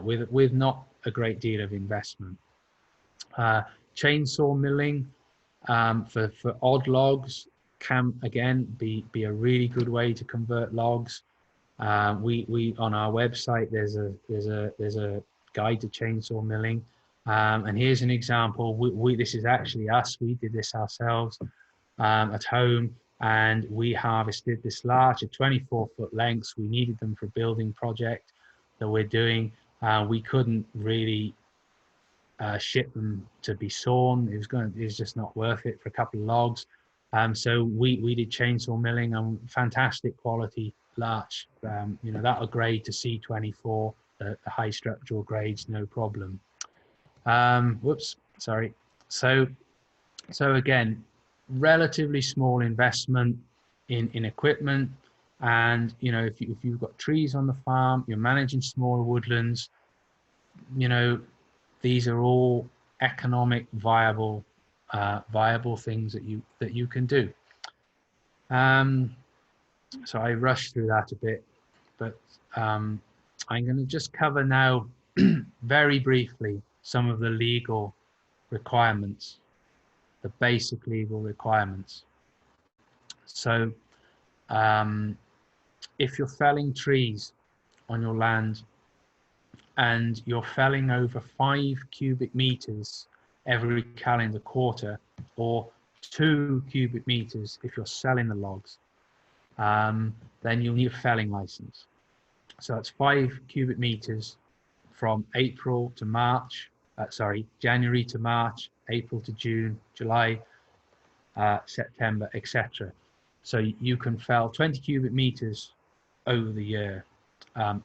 with not a great deal of investment. Chainsaw milling for odd logs can again be a really good way to convert logs. We on our website there's a guide to chainsaw milling, and here's an example. This is actually us. We did this ourselves at home, and we harvested this larch at 24-foot lengths. We needed them for a building project that we're doing. We couldn't really ship them to be sawn. It was just not worth it for a couple of logs. So we did chainsaw milling and fantastic quality larch. That'll grade to C24, the high structural grades, no problem. Sorry. So again, relatively small investment in equipment, and if you've got trees on the farm, you're managing smaller woodlands, these are all economic viable things that you can do. So I rushed through that a bit, but I'm going to just cover now very briefly some of the legal requirements, the basic legal requirements. So if you're felling trees on your land and you're felling over 5 cubic meters every calendar quarter, or 2 cubic meters if you're selling the logs, then you'll need a felling license. So that's 5 cubic meters from April to March, January to March, April to June, July, September, etc. So you can fell 20 cubic meters over the year,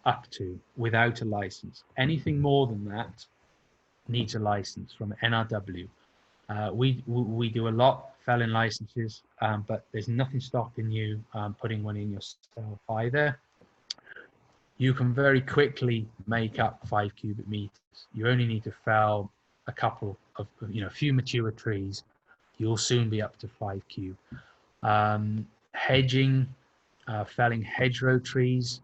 up to, without a license. Anything more than that needs a license from NRW. We do a lot felling licenses, but there's nothing stopping you putting one in yourself either. You can very quickly make up 5 cubic meters. You only need to fell a couple of, a few mature trees. You'll soon be up to 5 cube. Hedging, felling hedgerow trees,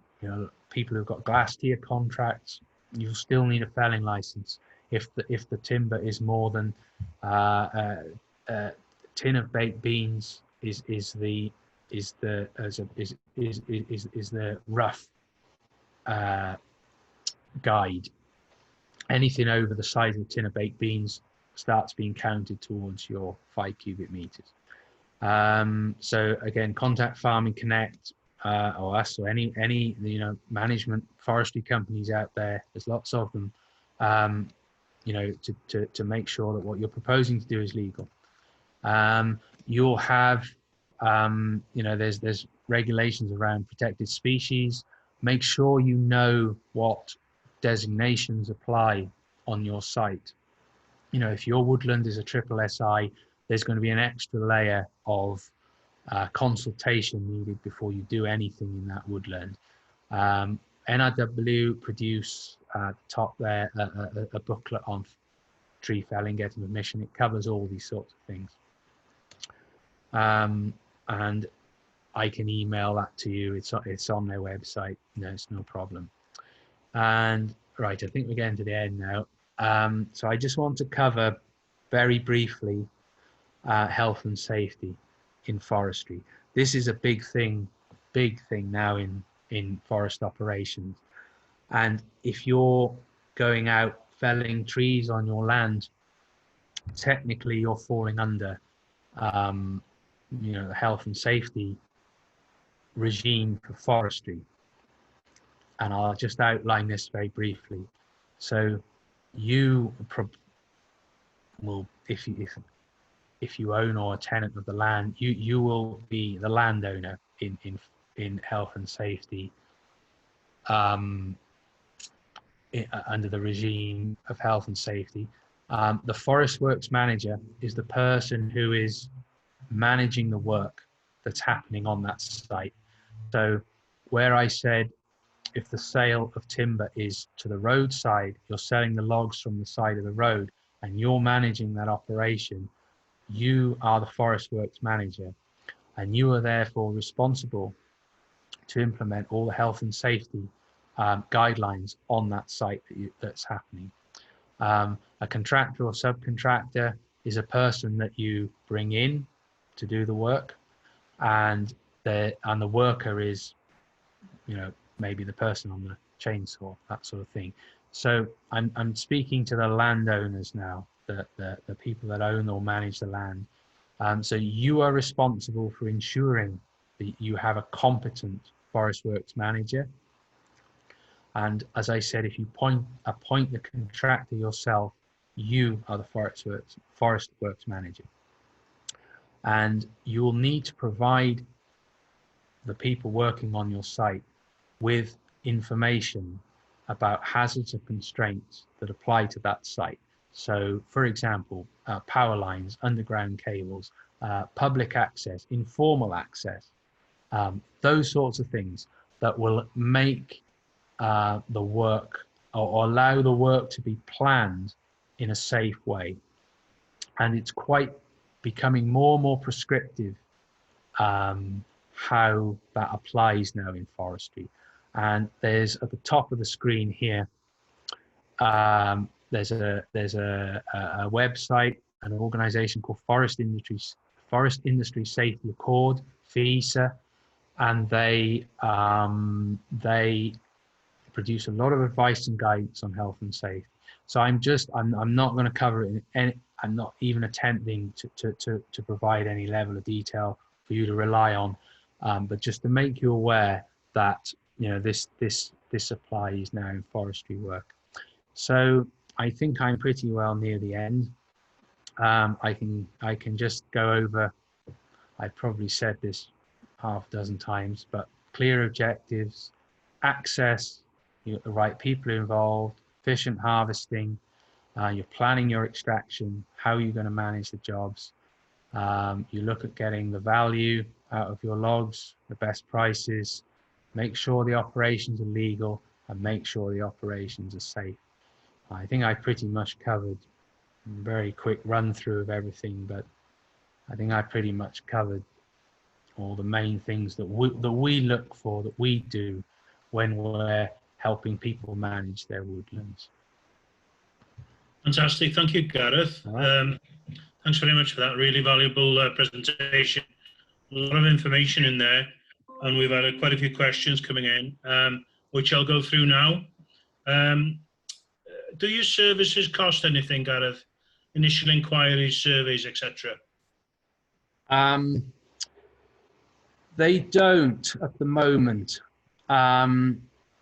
people who've got glass tier contracts, you'll still need a felling license. If the timber is more than tin of baked beans is the rough guide. Anything over the size of a tin of baked beans starts being counted towards your 5 cubic meters. So again, contact Farming Connect or us, or any management forestry companies out there. There's lots of them. To make sure that what you're proposing to do is legal. You'll have, there's regulations around protected species. Make sure you know what designations apply on your site. If your woodland is a triple SI, there's going to be an extra layer of consultation needed before you do anything in that woodland. NRW produce top there a booklet on tree felling, getting permission. It covers all these sorts of things, and I can email that to you. It's on their website. It's no problem. And right, I think we're getting to the end now. So I just want to cover very briefly health and safety in forestry. This is a big thing now in forest operations. And if you're going out felling trees on your land, technically you're falling under the health and safety regime for forestry. And I'll just outline this very briefly. So you will, if you own or a tenant of the land, you will be the landowner in health and safety, under the regime of health and safety. The Forest Works manager is the person who is managing the work that's happening on that site. So where I said, if the sale of timber is to the roadside, you're selling the logs from the side of the road and you're managing that operation, you are the Forest Works manager, and you are therefore responsible to implement all the health and safety guidelines on that site that's happening. A contractor or subcontractor is a person that you bring in to do the work, and the worker is, maybe the person on the chainsaw, that sort of thing. So I'm speaking to the landowners now, the people that own or manage the land. So you are responsible for ensuring that you have a competent Forest Works manager. And as I said, if you appoint the contractor yourself, you are the Forest Works manager. And you will need to provide the people working on your site with information about hazards and constraints that apply to that site. So, for example, power lines, underground cables, public access, informal access, those sorts of things that will make the work or allow the work to be planned in a safe way. And it's quite becoming more and more prescriptive how that applies now in forestry. And there's at the top of the screen here, there's a website, an organization called Forest Industry Safety Accord, FISA, and they produce a lot of advice and guidance on health and safety. So I'm not going to cover it, and I'm not even attempting to provide any level of detail for you to rely on, but just to make you aware that this applies now in forestry work. So I think I'm pretty well near the end. I can just go over. I probably said this half a dozen times, but clear objectives, access, the right people involved, efficient harvesting, you're planning your extraction, how you're going to manage the jobs. You look at getting the value out of your logs, the best prices, make sure the operations are legal, and make sure the operations are safe. I think I pretty much covered a very quick run through of everything, but I think I pretty much covered all the main things that we look for, that we do when we're helping people manage their woodlands. Fantastic. Thank you, Gareth. Right. Thanks very much for that really valuable presentation. A lot of information in there, and we've had quite a few questions coming in, which I'll go through now. Do your services cost anything, Gareth? Initial inquiries, surveys, etc.? They don't at the moment.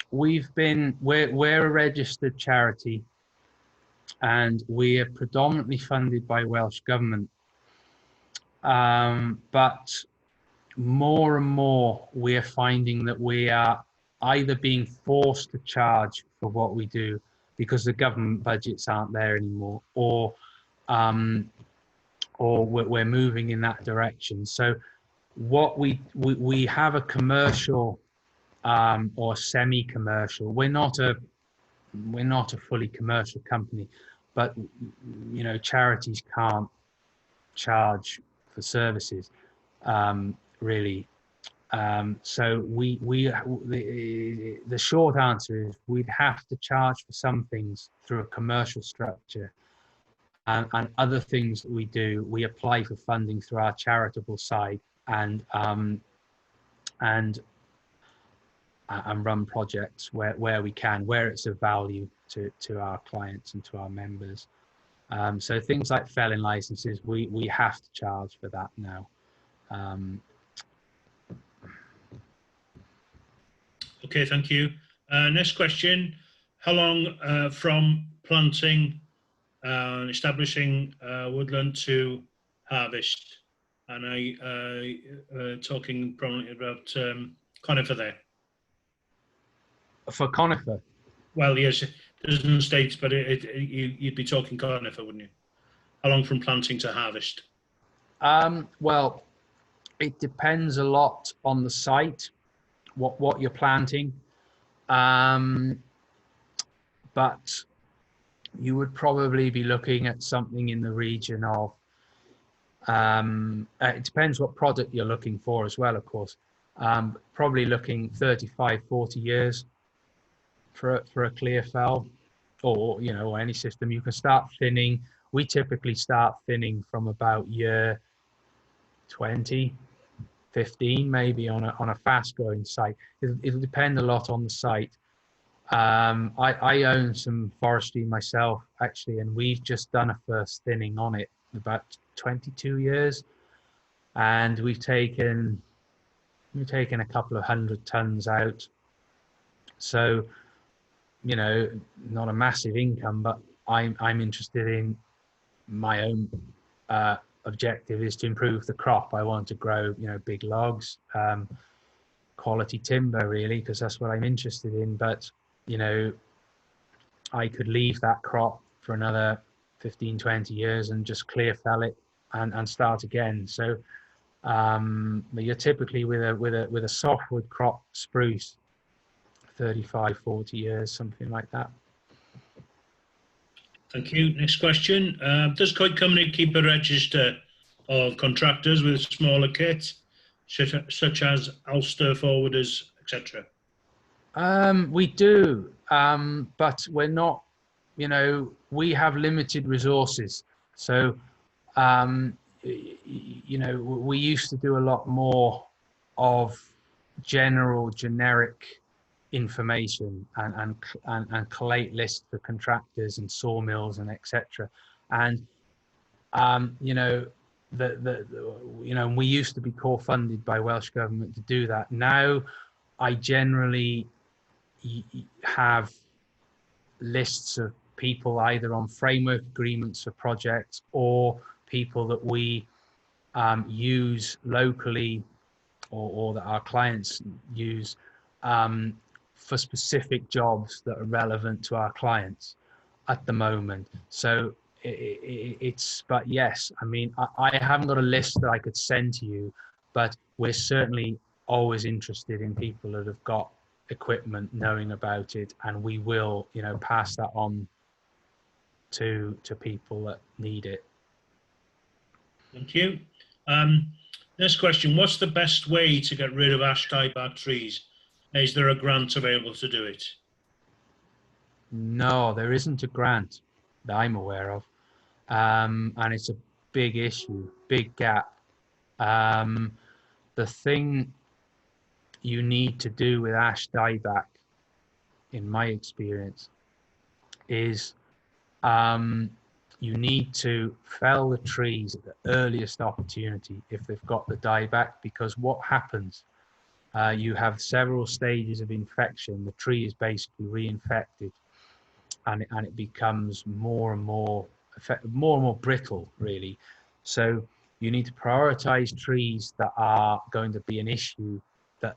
We're a registered charity, and we are predominantly funded by Welsh Government. But more and more we are finding that we are either being forced to charge for what we do because the government budgets aren't there anymore, or we're moving in that direction. So what we have a commercial or semi-commercial. We're not a fully commercial company, but charities can't charge for services really. So the short answer is we'd have to charge for some things through a commercial structure, and other things that we do, we apply for funding through our charitable side and run projects where we can, where it's of value to our clients and to our members. So things like felling licenses, we have to charge for that now. Okay, thank you. Next question. How long from planting and establishing woodland to harvest, and talking prominently about conifer there. For conifer? Well, yes, it doesn't state, but you'd be talking conifer, wouldn't you? How long from planting to harvest? Well, it depends a lot on the site, what you're planting. But you would probably be looking at something in the region of, it depends what product you're looking for as well, of course. Probably looking 35, 40 years for a clear fell, or, you know, any system. You can start thinning. We typically start thinning from about year 20, 15, maybe on a fast growing site. It'll depend a lot on the site. I own some forestry myself, actually, and we've just done a first thinning on it about 22 years, and we've taken a couple of 100 tons out. So, you know, not a massive income, but I'm interested in my own objective is to improve the crop. I want to grow, you know, big logs, quality timber, really, because that's what I'm interested in. But, you know, I could leave that crop for another 15, 20 years and just clear fell it and start again. So, but you're typically with a softwood crop, spruce, 35, 40 years, something like that. Thank you. Next question. Does Coed Company keep a register of contractors with smaller kit, such as Ulster forwarders, etc.? We do, but we're not, you know, we have limited resources. So, you know, we used to do a lot more of generic information and collate lists for contractors and sawmills and etc. And you know, you know, we used to be core funded by Welsh government to do that. Now I generally have lists of people either on framework agreements for projects or people that we use locally or that our clients use for specific jobs that are relevant to our clients at the moment. So but yes, I mean, I haven't got a list that I could send to you, but we're certainly always interested in people that have got equipment, knowing about it, and we will, you know, pass that on to people that need it. Thank you. Next question. What's the best way to get rid of ash dieback trees? Is there a grant available to do it? No, there isn't a grant that I'm aware of. And it's a big issue, big gap. The thing you need to do with ash dieback, in my experience, is you need to fell the trees at the earliest opportunity if they've got the dieback, because what happens, you have several stages of infection. The tree is basically reinfected, and it becomes more and more brittle, really. So you need to prioritize trees that are going to be an issue, that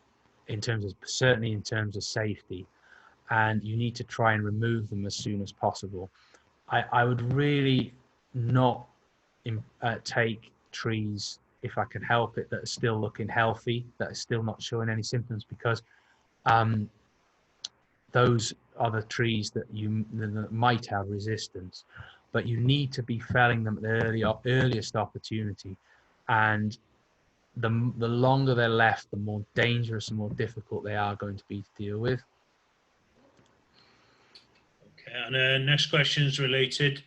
certainly in terms of safety, and you need to try and remove them as soon as possible. I would really not take trees, if I can help it, that are still looking healthy, that are still not showing any symptoms, because those are the trees that that might have resistance. But you need to be felling them at the earliest opportunity, and the longer they're left, the more dangerous and more difficult they are going to be to deal with. Okay, and next question is related.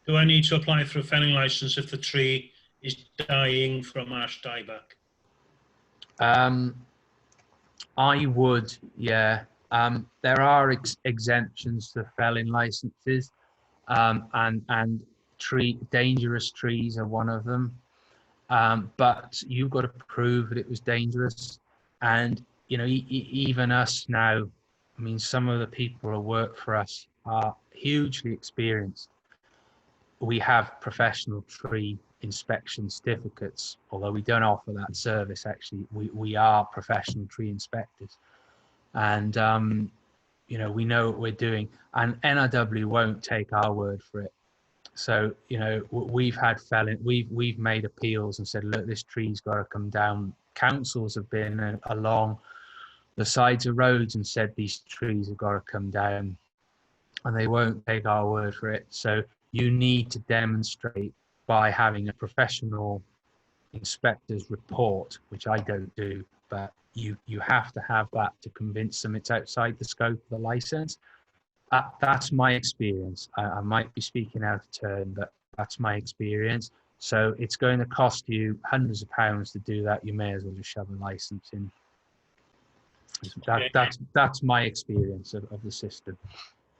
Do I need to apply for a felling license if the tree is dying from ash dieback? I would, yeah. There are exemptions to felling licenses, and dangerous trees are one of them. But you've got to prove that it was dangerous. And, you know, even us now, I mean, some of the people who work for us, are hugely experienced. We have professional tree inspection certificates, although we don't offer that service. Actually, we are professional tree inspectors, and you know, we know what we're doing, and NRW won't take our word for it. So, you know, we've had we've made appeals and said, look, this tree's got to come down. Councils have been along the sides of roads and said these trees have got to come down, and they won't take our word for it. So you need to demonstrate by having a professional inspector's report, which I don't do, but you have to have that to convince them it's outside the scope of the license. That's my experience. I might be speaking out of turn, but that's my experience. So it's going to cost you hundreds of pounds to do that. You may as well just shove a license in. That's my experience of the system.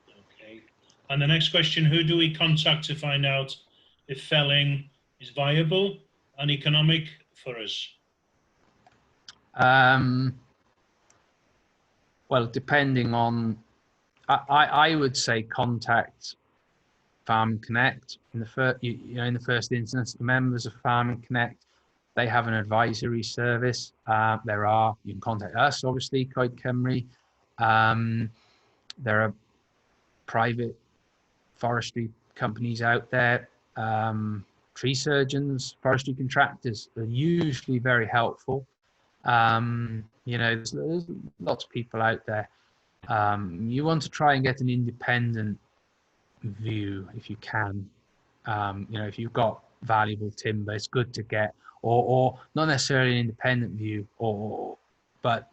Okay. And the next question, who do we contact to find out if felling is viable and economic for us? Well, depending on, I would say contact Farm Connect in the first instance. The members of Farm Connect, they have an advisory service. You can contact us, obviously, Coed Cymru. There are private forestry companies out there, tree surgeons, forestry contractors are usually very helpful. You know, there's lots of people out there. You want to try and get an independent view if you can. You know, if you've got valuable timber, it's good to get, or not necessarily an independent view, but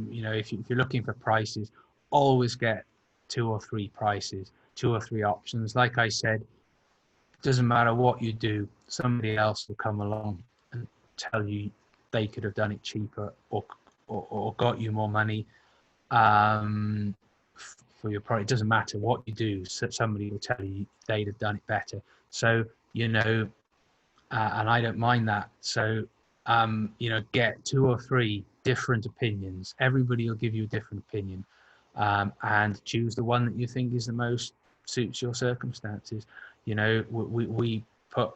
you know, if you're looking for prices, always get 2 or 3 prices, 2 or 3 options. Like I said, it doesn't matter what you do, somebody else will come along and tell you they could have done it cheaper or got you more money for your product. It doesn't matter what you do, so somebody will tell you they'd have done it better. So, you know, and I don't mind that. So, you know, get 2 or 3 different opinions. Everybody will give you a different opinion, and choose the one that you think is the most suits your circumstances. You know, we put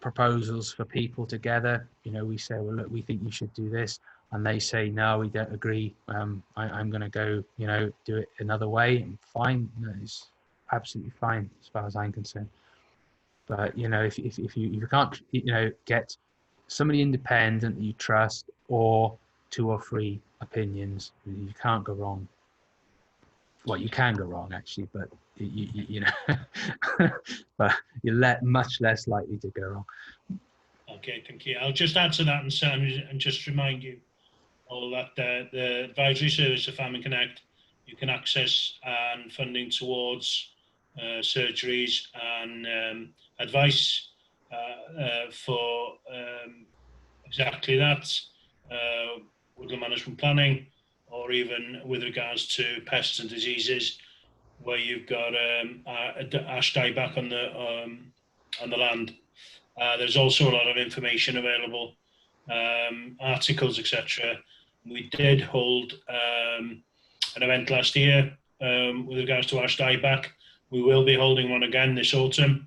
proposals for people together. You know, we say, well, look, we think you should do this, and they say, no, we don't agree. I'm going to go, you know, do it another way. And fine, you know, it's absolutely fine as far as I'm concerned. But you know, if you can't, you know, get somebody independent that you trust, or 2 or 3 opinions, you can't go wrong. Well, you can go wrong actually, but you know, but you're much less likely to go wrong. Okay, thank you. I'll just add to that and just remind you all that the advisory service of Farming Connect, you can access and funding towards surgeries and advice for exactly that, woodland management planning, or even with regards to pests and diseases, where you've got ash dieback on the land. There's also a lot of information available, articles, etc. We did hold an event last year with regards to ash dieback. We will be holding one again this autumn,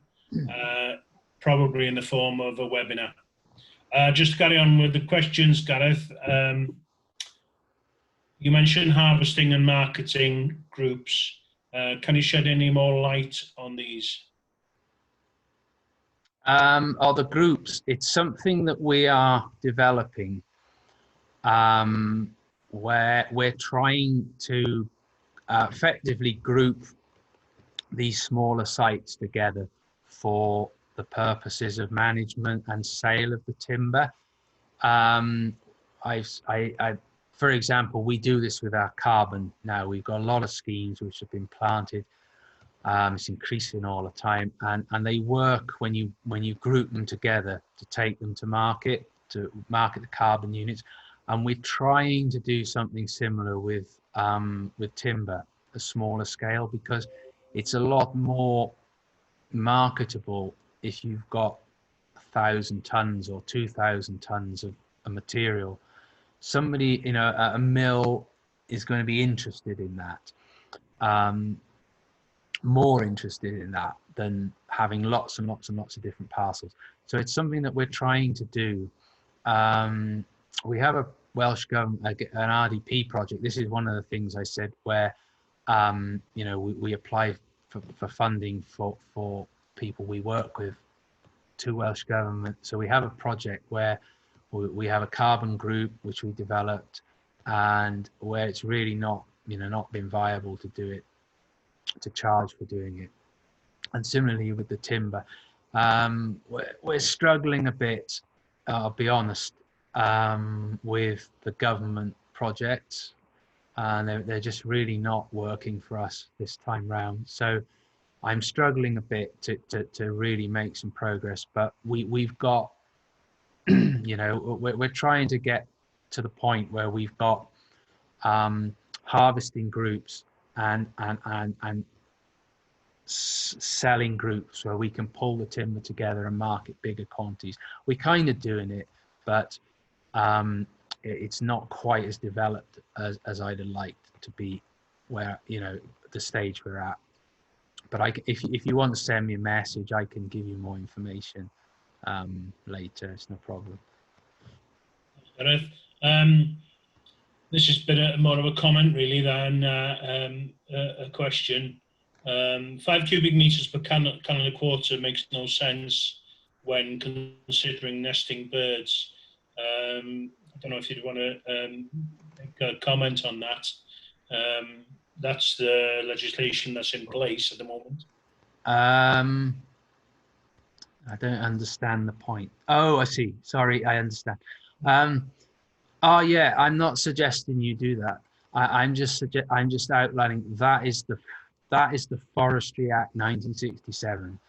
probably in the form of a webinar. Just to carry on with the questions, Gareth, you mentioned harvesting and marketing groups. Can you shed any more light on these? Or the groups, it's something that we are developing, where we're trying to effectively group these smaller sites together for the purposes of management and sale of the timber. For example, we do this with our carbon now. We've got a lot of schemes which have been planted. It's increasing all the time, and they work when you group them together to take them to market the carbon units. And we're trying to do something similar with timber, a smaller scale, because it's a lot more marketable if you've got 1,000 tons or 2,000 tons of a material. Somebody, you know, a mill is going to be interested in that. more interested in that than having lots and lots and lots of different parcels. So it's something that we're trying to do. We have a Welsh government, an RDP project. This is one of the things I said where, you know, we apply for funding for people we work with to Welsh government. So we have a project where we have a carbon group which we developed, and where it's really not, you know, not been viable to do it, to charge for doing it. And similarly with the timber, we're struggling a bit, I'll be honest, with the government projects, and they're just really not working for us this time round. So I'm struggling a bit to really make some progress, but we've got, you know, we're trying to get to the point where we've got harvesting groups and selling groups where we can pull the timber together and market bigger quantities. We're kind of doing it, but it's not quite as developed as I'd have liked to be, where, you know, the stage we're at. But if you want to send me a message, I can give you more information later. It's no problem. Gareth, this has been more of a comment really than a question. 5 cubic meters per cannon and a quarter makes no sense when considering nesting birds. I don't know if you'd want to make a comment on that. That's the legislation that's in place at the moment. I don't understand the point. Oh, I see. Sorry, I understand. Oh yeah, I'm not suggesting you do that. I'm just outlining that is the Forestry Act 1967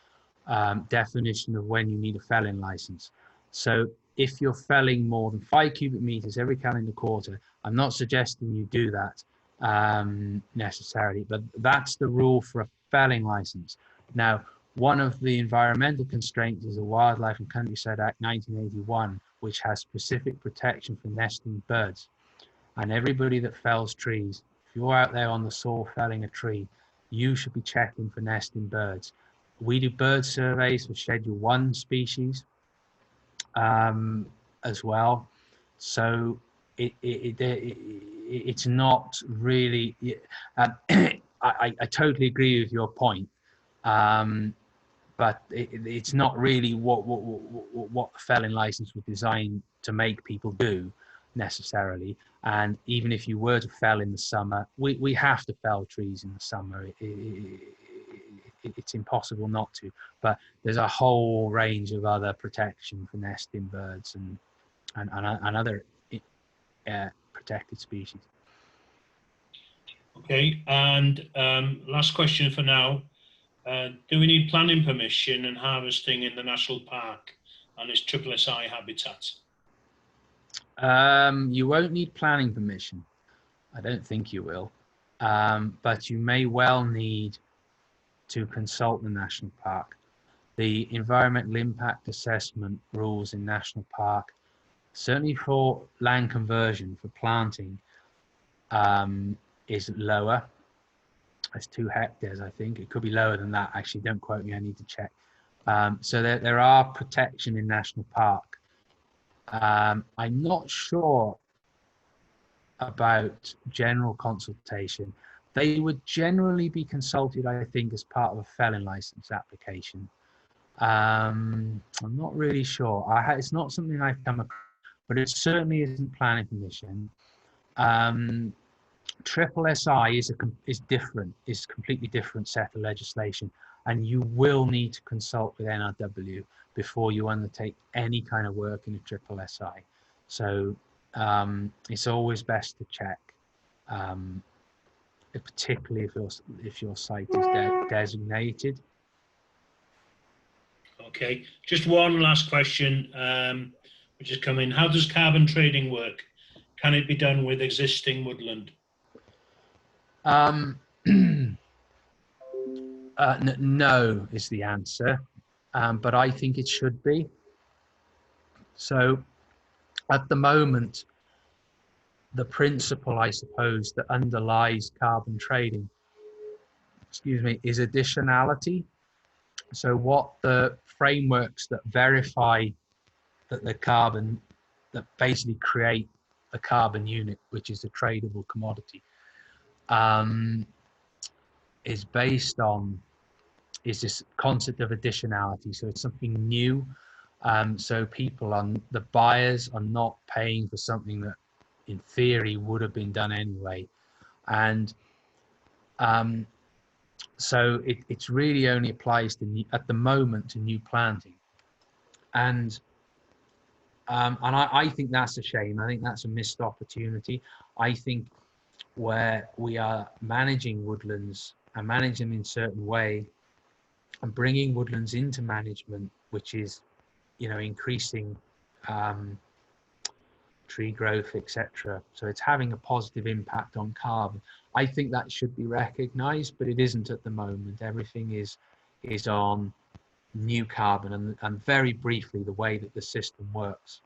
definition of when you need a felling license. So if you're felling more than 5 cubic meters every calendar quarter, I'm not suggesting you do that necessarily, but that's the rule for a felling license. Now, one of the environmental constraints is the Wildlife and Countryside Act 1981, which has specific protection for nesting birds. And everybody that fells trees, if you're out there on the saw felling a tree, you should be checking for nesting birds. We do bird surveys for Schedule 1 species as well. So it's not really, I totally agree with your point, but it's not really what the felling license was designed to make people do necessarily. And even if you were to fell in the summer, we have to fell trees in the summer. It's impossible not to, but there's a whole range of other protection for nesting birds and other protected species. Okay, and last question for now. Do we need planning permission and harvesting in the national park and its SSI habitat? You won't need planning permission. I don't think you will, but you may well need to consult the national park. The environmental impact assessment rules in national park, certainly for land conversion, for planting, is lower. It's 2 hectares, I think. It could be lower than that. Actually, don't quote me. I need to check. So there are protection in national park. I'm not sure about general consultation. They would generally be consulted, I think, as part of a felling license application. I'm not really sure. It's not something I've come across, but it certainly isn't planning permission. SSI is different, is a completely different set of legislation, and you will need to consult with NRW before you undertake any kind of work in a SSI. So it's always best to check, particularly if your site is designated. Okay, just one last question, which has come in. How does carbon trading work? Can it be done with existing woodland? No is the answer, but I think it should be. So at the moment, the principle, I suppose, that underlies carbon trading excuse me, is additionality. So what the frameworks that verify that the carbon, that basically create the carbon unit, which is a tradable commodity, is based on, is this concept of additionality. So it's something new. So the buyers are not paying for something that in theory would have been done anyway. And so it's really only applies to at the moment to new planting. And I think that's a shame. I think that's a missed opportunity. I think where we are managing woodlands and managing them in a certain way and bringing woodlands into management, which is, increasing tree growth, etc. So it's having a positive impact on carbon. I think that should be recognized, but it isn't at the moment. Everything is on new carbon, and very briefly, the way that the system works,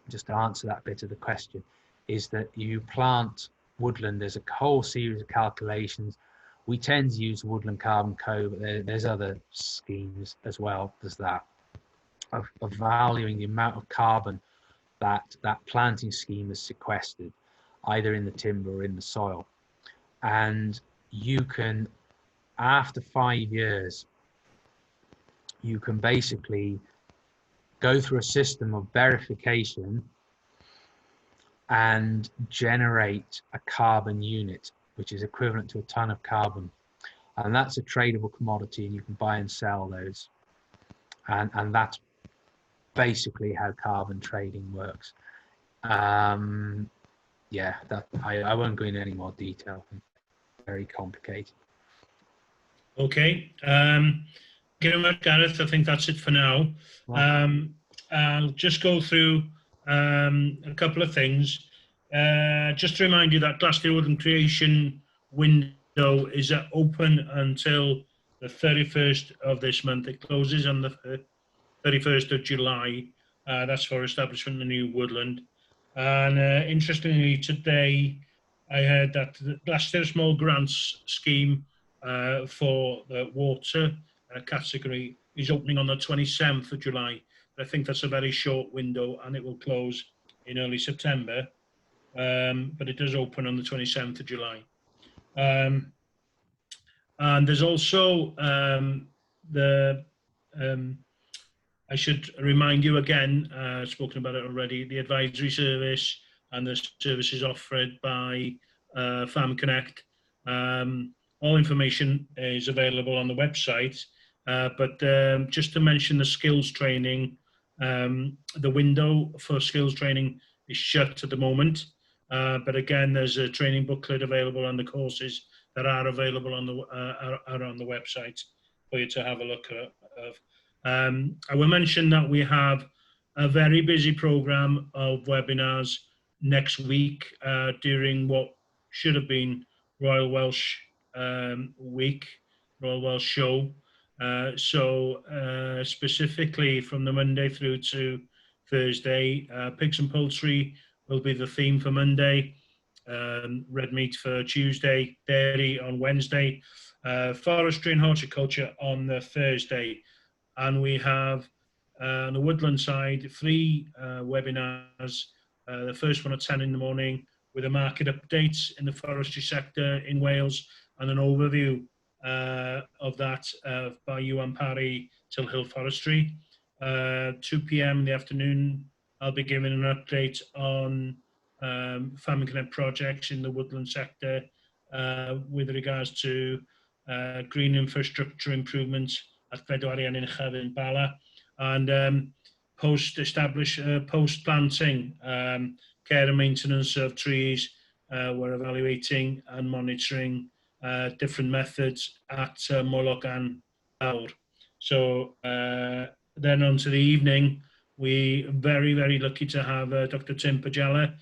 just to answer that bit of the question, is that you plant woodland. There's a whole series of calculations. We tend to use woodland carbon coed, but there's other schemes as well as that, of valuing the amount of carbon that planting scheme is sequestered, either in the timber or in the soil. And you can, after 5 years, you can basically go through a system of verification and generate a carbon unit, which is equivalent to a ton of carbon. And that's a tradable commodity, and you can buy and sell those. And that's basically how carbon trading works. Yeah, I won't go into any more detail. Very complicated. Okay. Given that, Gareth, I think that's it for now. I'll just go through a couple of things. Just to remind you that Glasgow Woodland Creation window is open until the 31st of this month. It closes on the 31st of July. That's for establishment of the new woodland. And interestingly, today I heard that the Glasgow Small Grants Scheme for the water category is opening on the 27th of July. But I think that's a very short window, and it will close in early September. But it does open on the 27th of July. And there's also I should remind you again, I've spoken about it already, the advisory service and the services offered by Farm Connect. All information is available on the website, but just to mention the skills training, the window for skills training is shut at the moment, but again, there's a training booklet available on the courses that are available on the website for you to have a look at. I will mention that we have a very busy program of webinars next week during what should have been Royal Welsh Week, Royal Welsh Show. So specifically from the Monday through to Thursday, pigs and poultry will be the theme for Monday, red meat for Tuesday, dairy on Wednesday, forestry and horticulture on the Thursday. And we have on the woodland side 3 webinars. The first one at 10 in the morning with a market update in the forestry sector in Wales and an overview of that by Iwan Parry, Till Hill Forestry. 2 p.m. in the afternoon, I'll be giving an update on Farming Connect projects in the woodland sector with regards to green infrastructure improvements at Bedwarian in Chefn Bala, and post-planting care and maintenance of trees. We're evaluating and monitoring different methods at Mologan Awr. So then on to the evening, we're very, very lucky to have Dr. Tim Pagella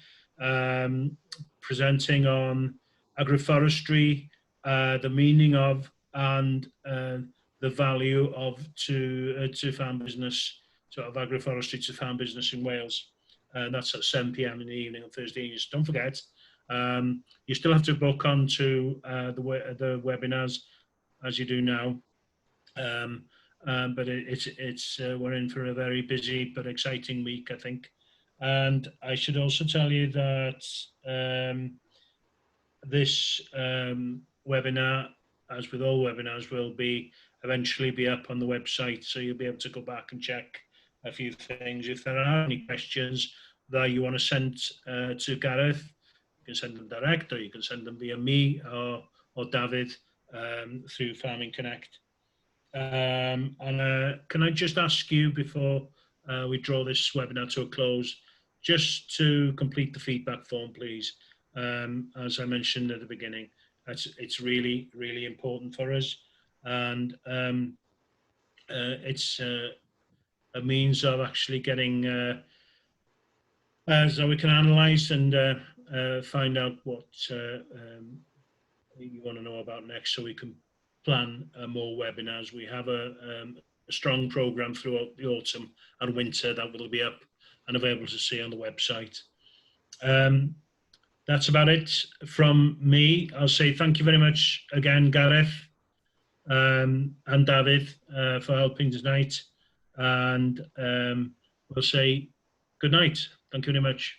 presenting on agroforestry, the meaning of and the value of to farm business, sort of agroforestry to farm business in Wales. That's at 7 p.m. in the evening on Thursday evenings. Don't forget, you still have to book on to the webinars, as you do now. But we're in for a very busy but exciting week, I think. And I should also tell you that this webinar, as with all webinars, will eventually be up on the website, so you'll be able to go back and check a few things. If there are any questions that you want to send to Gareth, you can send them direct, or you can send them via me or David through Farming Connect. And can I just ask you, before we draw this webinar to a close, just to complete the feedback form, please. As I mentioned at the beginning, it's really, really important for us, and it's a means of actually getting so we can analyse and find out what you want to know about next, so we can plan more webinars. We have a strong programme throughout the autumn and winter that will be up and available to see on the website. That's about it from me. I'll say thank you very much again, Gareth and David, for helping tonight, and we'll say good night. Thank you very much.